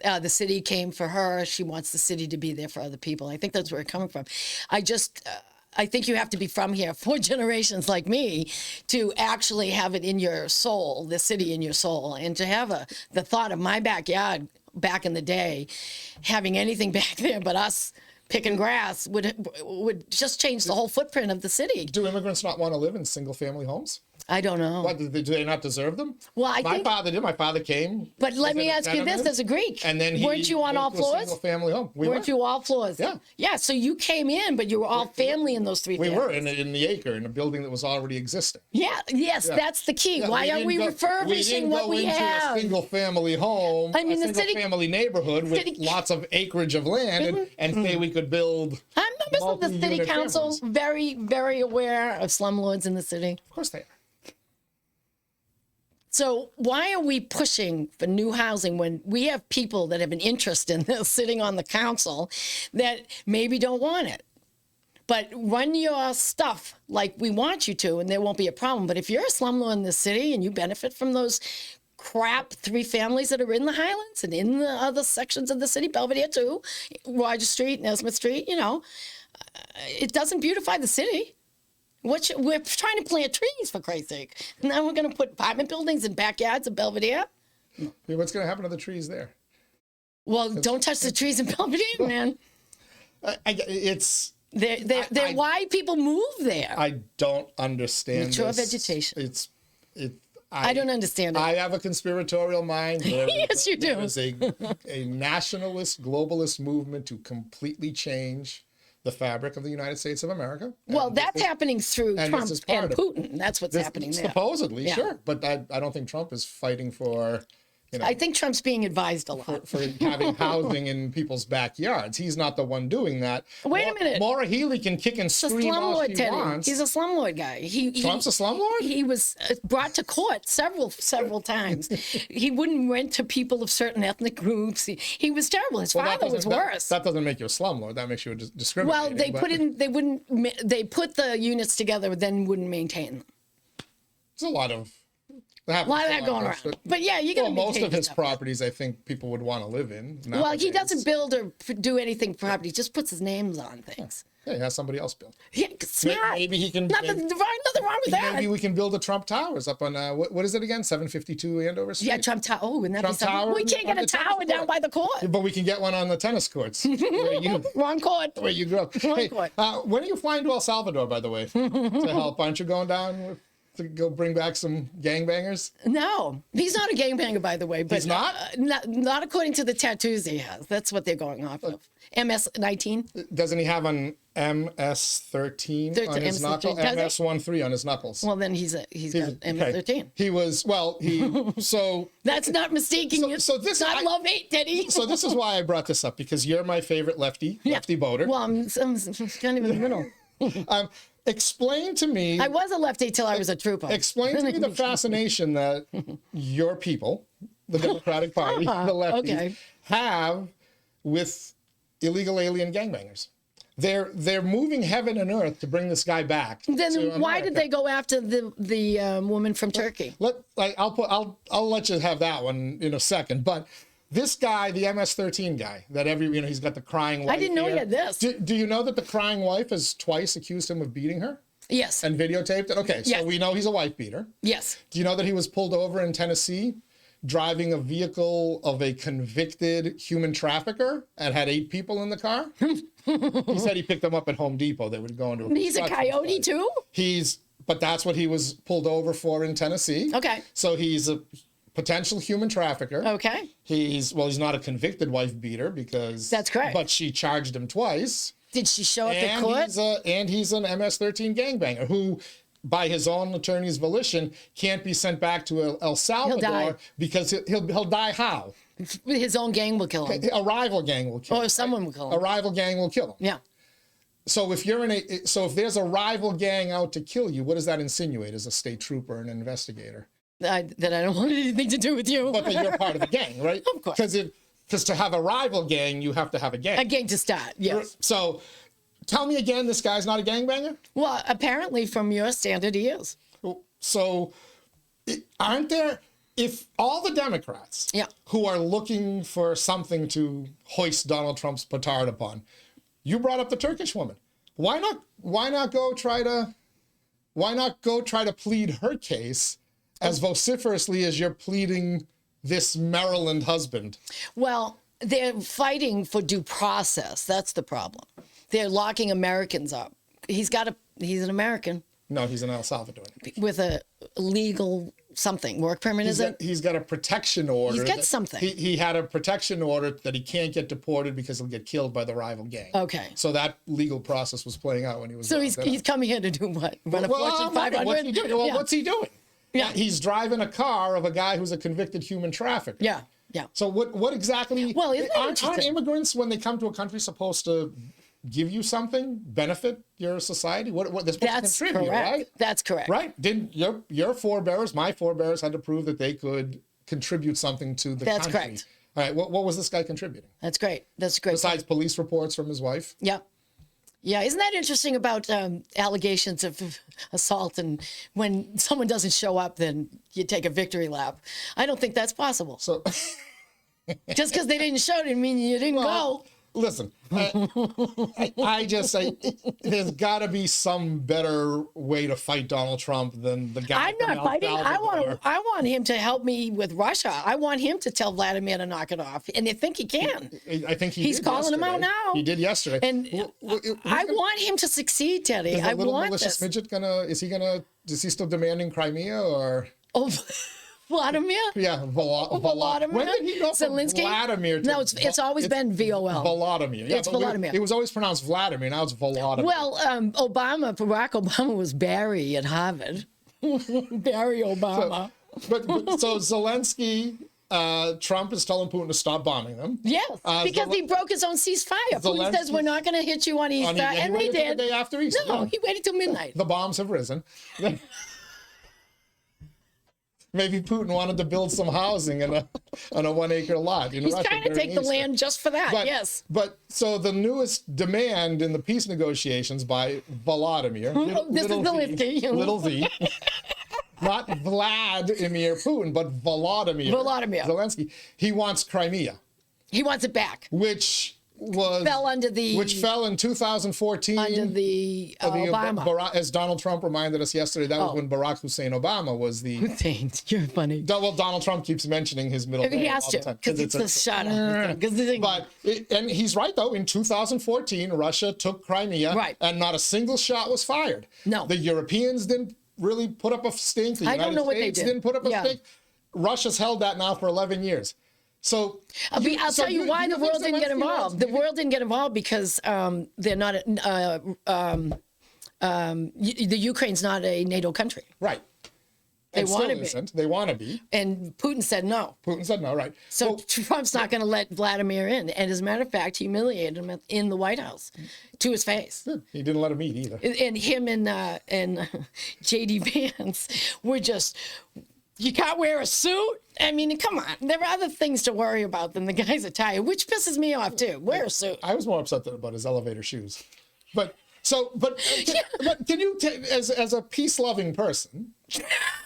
The city came for her. She wants the city to be there for other people. I think that's where it's coming from. I think you have to be from here 4 generations like me to actually have it in your soul, the city in your soul, and to have the thought of my backyard back in the day, having anything back there but us picking grass would just change the whole footprint of the city. Do immigrants not want to live in single-family homes? I don't know. What, do they not deserve them? Well, my father did. My father came. But let me ask you this: as a Greek, and then weren't you on all floors? Single-family home. Weren't you all floors? Yeah. Yeah. So you came in, but you were all family in those 3 We families. were in the acre in a building that was already existing. Yeah. Yes, that's the key. Yeah, Why aren't we refurbishing what we have? A single-family home. I mean, a single-family neighborhood with lots of acreage of land, and say we could build. I'm members of the city council, families. very, very aware of slumlords in the city. Of course they are. So why are we pushing for new housing when we have people that have an interest in this sitting on the council that maybe don't want it? But run your stuff like we want you to, and there won't be a problem. But if you're a slumlord in the city and you benefit from those crap 3 families that are in the Highlands and in the other sections of the city, Belvedere too, Roger Street, Nesmith Street, it doesn't beautify the city. We're trying to plant trees, for Christ's sake. Now we're going to put apartment buildings in backyards of Belvedere? Yeah, what's going to happen to the trees there? Well, don't touch the trees in Belvedere, man. They're why people move there. I don't understand Mature this. vegetation. I don't understand it. I have a conspiratorial mind. Yes, you do. There is a nationalist, globalist movement to completely change the fabric of the United States of America. Well, that's happening through Trump and Putin. That's what's happening there. Supposedly, sure. But I don't think Trump is fighting for, I think Trump's being advised a lot. For having housing in people's backyards. He's not the one doing that. Wait a minute. Maura Healey can kick and scream all she wants. He's a slumlord guy. Trump's a slumlord? He was brought to court several times. He wouldn't rent to people of certain ethnic groups. He was terrible. His father was worse. That doesn't make you a slumlord. That makes you a discriminator. Well, they put the units together, then wouldn't maintain them. There's a lot of that going around. But yeah, you got to most of his properties, I think people would want to live in. Nowadays. Well, he doesn't build or do anything property. He just puts his names on things. Yeah, he has somebody else build. Yeah, smart. Maybe he can. Nothing wrong with that. Maybe we can build a Trump Towers up on what is it again? 752 Andover Street. Yeah, Trump Tower. Oh, wouldn't that Trump be something? Tower We can't get a tower down by the court. But we can get one on the tennis courts. Wrong court. Where you grew up. Hey, when are you flying to El Salvador, by the way, to help? Aren't you going down to go bring back some gangbangers? No, he's not a gangbanger, by the way. But he's not? Not according to the tattoos he has. That's what they're going off of. MS-19. Doesn't he have an MS-13 on his knuckle? MS-13 on his knuckles. Well, then he's got MS-13. He was, so... That's not mistaking you. So this not love-hate, Teddy. So this is why I brought this up, because you're my favorite lefty Bodor. Well, I'm kind of in the middle. Explain to me... I was a lefty till I was a trooper. Explain to me the fascination that your people, the Democratic Party, the lefties, have with illegal alien gangbangers. They're moving heaven and earth to bring this guy back. Then why did they go after the woman from Turkey? I'll let you have that one in a second, but this guy, the MS-13 guy, that he's got the crying wife. I didn't know he here. had this. Do you know that the crying wife has twice accused him of beating her? Yes. And videotaped it? Okay, so Yes. we know he's a wife beater. Yes. Do you know that he was pulled over in Tennessee driving a vehicle of a convicted human trafficker and had 8 people in the car? He said he picked them up at Home Depot. They would go into a He's a coyote too? But that's what he was pulled over for in Tennessee. Okay. So he's a potential human trafficker. Okay. He's not a convicted wife beater because That's correct. But she charged him twice. Did she show up at court? He's an MS-13 gangbanger who, by his own attorney's volition, can't be sent back to El Salvador because he'll die how? His own gang will kill him. A rival gang will kill him. Or someone will kill him. A rival gang will kill him. Yeah. So if there's a rival gang out to kill you, what does that insinuate as a state trooper and an investigator? That I don't want anything to do with you. But that you're part of the gang, right? Of course. Because to have a rival gang, you have to have a gang. A gang to start, yes. So tell me again, this guy's not a gangbanger? Well, apparently from your standard, he is. So aren't there, if all the Democrats who are looking for something to hoist Donald Trump's petard upon, you brought up the Turkish woman. Why not go try to plead her case as vociferously as you're pleading this Maryland husband? Well, they're fighting for due process. That's the problem. They're locking Americans up. He's an American. No, he's an El Salvadorian. With a legal something. Work permit, is it? He's got a protection order. He's got something. He had a protection order that he can't get deported because he'll get killed by the rival gang. Okay. So that legal process was playing out when he was. So he's coming here to do what? Run a Fortune 500? What's he doing? Well, what's he doing? Yeah. He's driving a car of a guy who's a convicted human trafficker. Yeah. Yeah. So what exactly? Well, isn't that aren't interesting? immigrants, when they come to a country, supposed to give you something, benefit your society? What they're supposed That's to contribute, correct. right? That's correct. Right? Didn't your forebears, my forebears, had to prove that they could contribute something to the That's country? correct. All right. What was this guy contributing? That's great. That's great. Besides police reports from his wife? Yeah. Yeah, isn't that interesting about allegations of assault, and when someone doesn't show up, then you take a victory lap? I don't think that's possible. So Just because they didn't show didn't mean you didn't go. listen, I just say there's got to be some better way to fight Donald Trump than the guy. I'm not from El fighting. Salvador. I want him to help me with Russia. I want him to tell Vladimir to knock it off, and I think he can. I think He's did calling him out yesterday. now. He did yesterday. And I want him to succeed, Teddy. Is the I little want malicious this. midget is he still demanding Crimea or? Oh, Vladimir? Yeah, Vladimir? When did he go from Zelensky? Vladimir to No, it's always been VOL. Vladimir. Yeah, It's but Vladimir. It was always pronounced Vladimir. Now it's Vladimir. Well, Barack Obama was Barry at Harvard. Barry Obama. So Zelensky, Trump is telling Putin to stop bombing them. Yes, because he broke his own ceasefire. Putin says, we're not going to hit you on Easter, and they did. The day after Easter. No, he waited till midnight. The bombs have risen. Maybe Putin wanted to build some housing on a 1 acre lot. He's trying to take the land just for that, yes. But so the newest demand in the peace negotiations by Volodymyr, This is Zelensky. little z, not Vladimir Putin, but Volodymyr Zelensky, he wants Crimea. He wants it back. Which fell in 2014 under the Obama. As Donald Trump reminded us yesterday, that was when Barack Hussein Obama was the. Hussein, you're funny. Well, Donald Trump keeps mentioning his middle name. He has all to, the time, because it's a shut up. And he's right though. In 2014, Russia took Crimea, right, and not a single shot was fired. No, the Europeans didn't really put up a stink. The I don't know what they did. Didn't put up a stink. Russia's held that now for 11 years. So I'll tell you why the world didn't get involved. The world didn't get involved because they're not. The Ukraine's not a NATO country. Right. They want to be. They want to be. And Putin said no. Putin said no, right. So Trump's not going to let Vladimir in. And as a matter of fact, humiliated him in the White House to his face. He didn't let him eat either. And him and J.D. Vance were just, you can't wear a suit? I mean, come on. There are other things to worry about than the guy's attire, which pisses me off too. Wear a suit. I was more upset about his elevator shoes. But So, but can you, as a peace-loving person,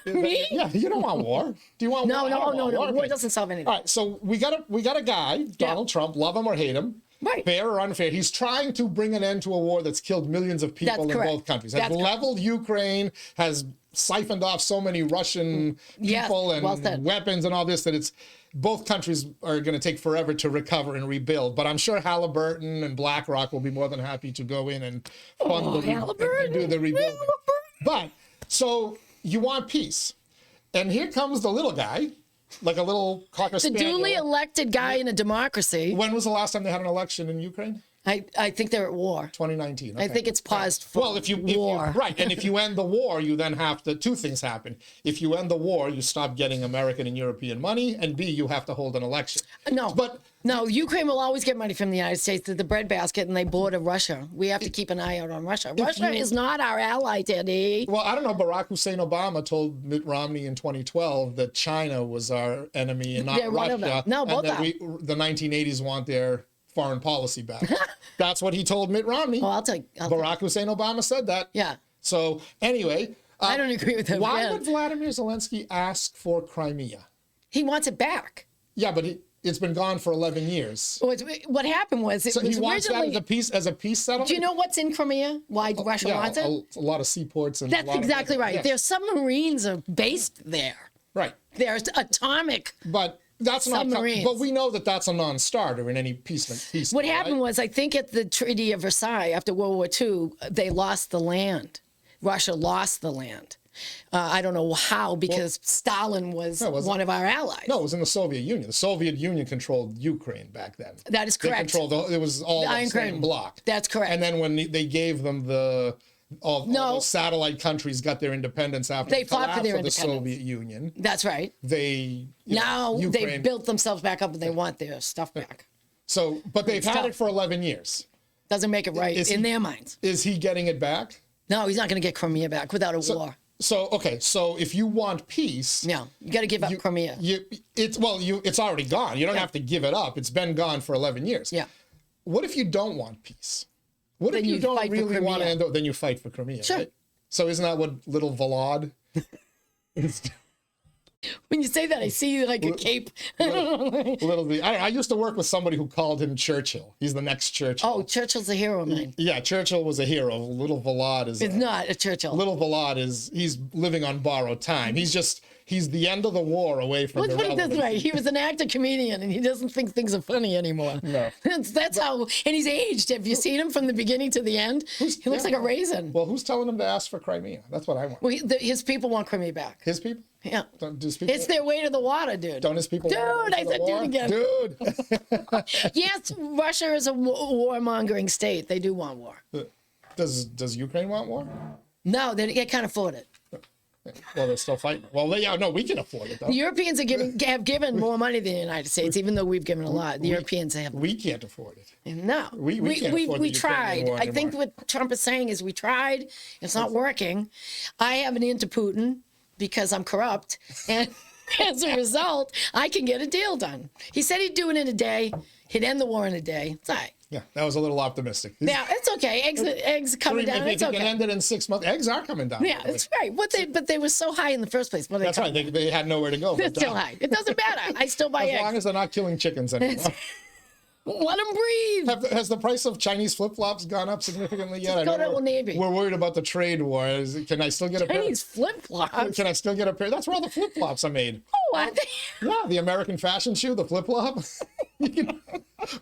Me? yeah, you don't want war. Do you want No, war? I don't want war. War Okay. doesn't solve anything. All right, so we got a guy, Donald Trump, love him or hate him, Right. fair or unfair. He's trying to bring an end to a war that's killed millions of people That's in correct. both countries. That's Has leveled Ukraine, has siphoned off so many Russian Yes, people and well said. weapons and all this that it's both countries are going to take forever to recover and rebuild. But I'm sure Halliburton and BlackRock will be more than happy to go in and fund Halliburton. do the rebuilding. But so you want peace, and here comes the little guy, like a little cocker The spaniel. duly elected guy in a democracy. When was the last time they had an election in Ukraine? I think they're at war. 2019. I okay. think it's paused for Well, if you war. right, and if you end the war, you then have to two things happen. If you end the war, you stop getting American and European money, and B, you have to hold an election. No, But no, Ukraine will always get money from the United States to the breadbasket, and they border Russia. We have to keep an eye out on Russia. Russia is not our ally, Teddy. well, I don't know. Barack Hussein Obama told Mitt Romney in 2012 that China was our enemy and not They're one of them. Russia. No, both and that are. the 1980s want their foreign policy back. That's what he told Mitt Romney. Well, I'll tell you. Barack Hussein Obama said that. Yeah. So anyway, I don't agree with him. why Yeah. would Vladimir Zelensky ask for Crimea? He wants it back. Yeah, but it's been gone for 11 years. What happened was it So was he wants that originally. as a peace settlement. Do you know what's in Crimea? Why Russia wants it? a lot of seaports and a That's lot of- exactly right. yes. Their submarines are based there. Right, There's atomic. but that's not. Submarines. But we know that that's a non-starter in any peace. What deal, happened right? was, I think at the Treaty of Versailles after World War II, they lost the land. Russia lost the land. I don't know how, because Stalin was No, it wasn't. one of our allies. No, it was in the Soviet Union. The Soviet Union controlled Ukraine back then. That is correct. They controlled. It was all the Iron same Curtain. block. That's correct. And then when they gave them all those satellite countries got their independence after They the fought for collapse their of the independence. Soviet Union. That's right. They Now they Ukraine- built themselves back up and they want their stuff back. So, but they've had stuff. it for 11 years. Doesn't make it right Is in he- their minds. Is he getting it back? No, he's not going to get Crimea back without a war. So okay, so if you want peace, No, you got to give up Crimea. it's already gone. You don't have to give it up. It's been gone for 11 years. Yeah. What if you don't want peace? What Then if you you don't fight for really want to Crimea. end up? Then you fight for Crimea. Sure. Right? So isn't that what little Volod? When you say that, I see like a cape. I used to work with somebody who called him Churchill. He's the next Churchill. Oh, Churchill's a hero of mine. Yeah, Churchill was a hero. Little Volod is. It's not a Churchill. Little Volod he's living on borrowed time. He's the end of the war away from Let's the put it this relevance. way: he was an actor comedian, and he doesn't think things are funny anymore. No. That's how. And he's aged. Have you seen him from the beginning to the end? He looks like a raisin. Well, who's telling him to ask for Crimea? That's what I want. Well, his people want Crimea back. His people? Yeah, Does people it's their way to the water, dude. don't his people? Dude, want to I go to said do war? it again. Dude, Yes, Russia is a warmongering state. They do want war. does Ukraine want war? No, they can't afford it. Well, they're still fighting. Well, we can afford it though. The Europeans have given more money than the United States, even though we've given a lot. The Europeans have. We can't afford it. No, We can't afford the Ukrainian tried. war I think anymore. what Trump is saying is we tried. It's not working. I have an into Putin because I'm corrupt, and as a result, I can get a deal done. He said he'd do it in a day. He'd end the war in a day. It's all right. Yeah, that was a little optimistic. Yeah, it's okay. Eggs coming down. If It's you can okay. end it in 6 months, eggs are coming down. Yeah, by the way. it's right. But they were so high in the first place. But That's right. They had nowhere to go. They're but still high. It doesn't matter. I still buy as long eggs. as they're not killing chickens anymore. Let them breathe. Has the price of Chinese flip-flops gone up significantly yet? Go I know to Old Navy. we're worried about the trade war. Can I still get a pair? Chinese flip flops. Can I still get a pair? That's where all the flip-flops are made. Oh, are they? Yeah, the American fashion shoe, the flip-flop. You can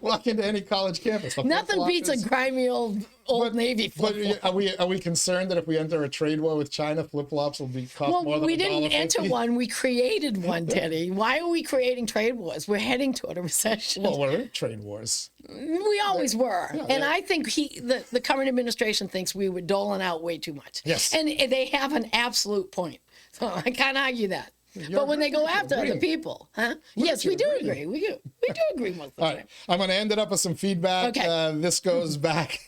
walk into any college campus. The Nothing flip-flop beats a is- grimy old Navy But flip flop. are we concerned that if we enter a trade war with China, flip-flops will cost more Well, than we didn't enter $1.50? one. We created one, Teddy. Why are we creating trade wars? We're heading toward a recession. Well, we're in trade wars. We always were. And yeah. I think the current administration thinks we were doling out way too much. Yes. And they have an absolute point. So I can't argue that. But when they go after the agreeing. people, huh? Yes, we do agree. We do agree most of the All time. right, I'm going to end it up with some feedback. Okay. This goes back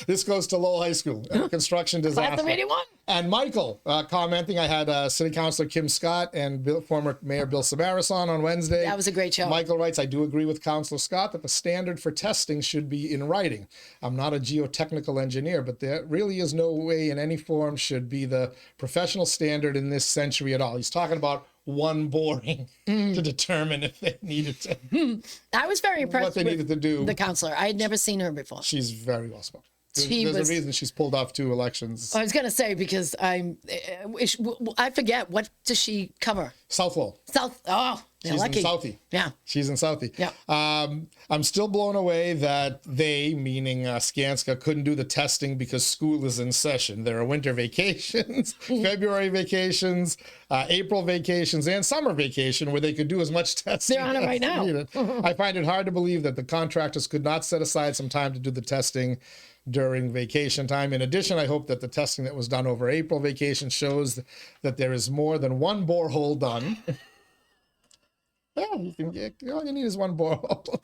This goes to Lowell High School. Construction disaster. Class of 81. And Michael commenting, I had City Councilor Kim Scott and former Mayor Bill Savaris on Wednesday. That was a great show. Michael writes, I do agree with Councilor Scott that the standard for testing should be in writing. I'm not a geotechnical engineer, but there really is no way in any form should be the professional standard in this century at all. He's talking about one boring to determine if they needed to. I was very impressed What they needed to do. the counselor. I had never seen her before. She's very well spoken. She There's was- a reason she's pulled off 2 elections. I was going to say, because I forget, what does she cover? South Lowell. South, oh, you're She's lucky. in Southie. Yeah. She's in Southie. Yeah. I'm still blown away that they, meaning Skanska, couldn't do the testing because school is in session. There are winter vacations, February vacations, April vacations, and summer vacation where they could do as much testing. They're on it right as now. needed. I find it hard to believe that the contractors could not set aside some time to do the testing during vacation time. In addition, I hope that the testing that was done over April vacation shows that there is more than one borehole done. Yeah, you can get, all you need is one borehole.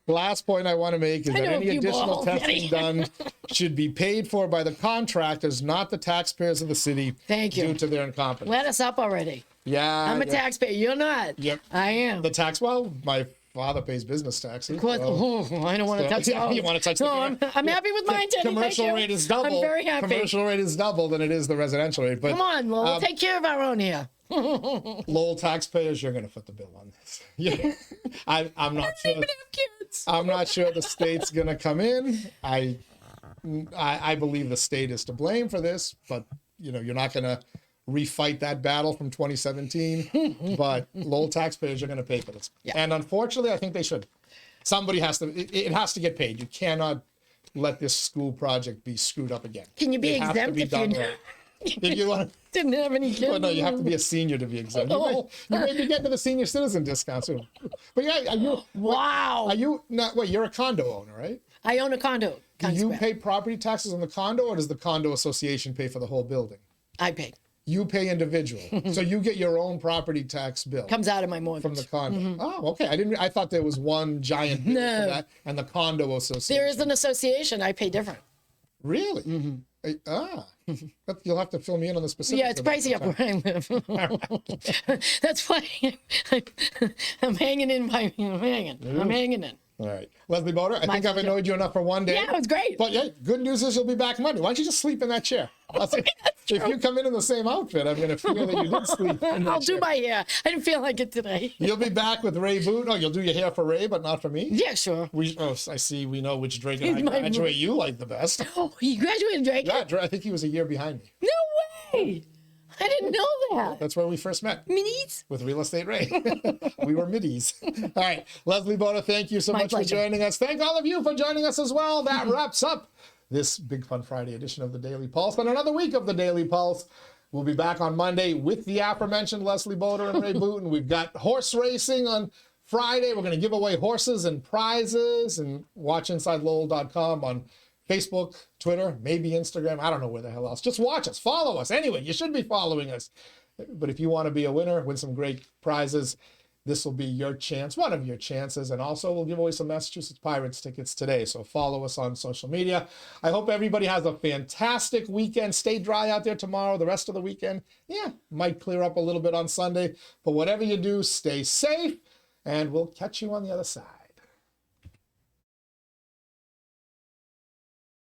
Last point I want to make is that know a any few additional boreholes, testing Danny. done should be paid for by the contractors, not the taxpayers of the city. Thank you. Due to their incompetence. Let us up already. Yeah. I'm a taxpayer. You're not. Yep. I am. Well, my father pays business taxes. Of course. so- I don't want to touch Yeah, those. you want to touch No, the I'm happy with mine, Teddy. commercial Thank you. rate is double. I'm very happy. Commercial rate is double than it is the residential rate. But Come on, Lowell. Take care of our own here. Lowell taxpayers, you're going to foot the bill on this. Yeah. I'm not sure. Even have kids. I'm not sure the state's going to come in. I believe the state is to blame for this, but you're not going to refight that battle from 2017. But Lowell taxpayers are going to pay for this, Yeah. and unfortunately, I think they should. Somebody has to. It has to get paid. You cannot let this school project be screwed up again. Can you be It has to exempt be if done you right. If you want to. didn't have any kids? Well, no, you have to be a senior to be exempt. You may be getting to the senior citizen discount soon. But yeah, Wow. are you not? Wait, you're a condo owner, right? I own a condo. Do you pay property taxes on the condo, or does the condo association pay for the whole building? I pay. You pay individual, so you get your own property tax bill Comes out of my mortgage. from the condo. Oh, okay. I thought there was one giant bill No. for that, and the condo association. There is an association. I pay different. Really? But you'll have to fill me in on the specifics. Yeah, it's of that pricey up sometime. where I live. That's why I'm hanging in. I'm hanging in. All right. Leslie Bodor, I think I've annoyed you enough for one day. Yeah, it was great. But yeah, good news is you'll be back Monday. Why don't you just sleep in that chair? If you come in the same outfit, I'm going to feel that you did sleep in that I'll do chair. my hair. I didn't feel like it today. You'll be back with Ray Boot. Oh, you'll do your hair for Ray, but not for me? Yeah, sure. I see. We know which Drake and He's I my- graduate you like the best. Oh, you graduated, Drake? Yeah, I think he was a year behind me. No way. I didn't know that. That's where we first met. Minis? With Real Estate Ray. We were middies. All right. Leslie Bodor, thank you so My much pleasure. for joining us. Thank all of you for joining us as well. That wraps up this Big Fun Friday edition of the Daily Pulse. And another week of the Daily Pulse. We'll be back on Monday with the aforementioned Leslie Bodor and Ray Booten. We've got horse racing on Friday. We're going to give away horses and prizes, and watch InsideLowell.com on Facebook, Twitter, maybe Instagram. I don't know where the hell else. Just watch us. Follow us. Anyway, you should be following us. But if you want to be a winner, win some great prizes, this will be your chance, one of your chances. And also, we'll give away some Massachusetts Pirates tickets today. So follow us on social media. I hope everybody has a fantastic weekend. Stay dry out there tomorrow. The rest of the weekend, might clear up a little bit on Sunday. But whatever you do, stay safe. And we'll catch you on the other side.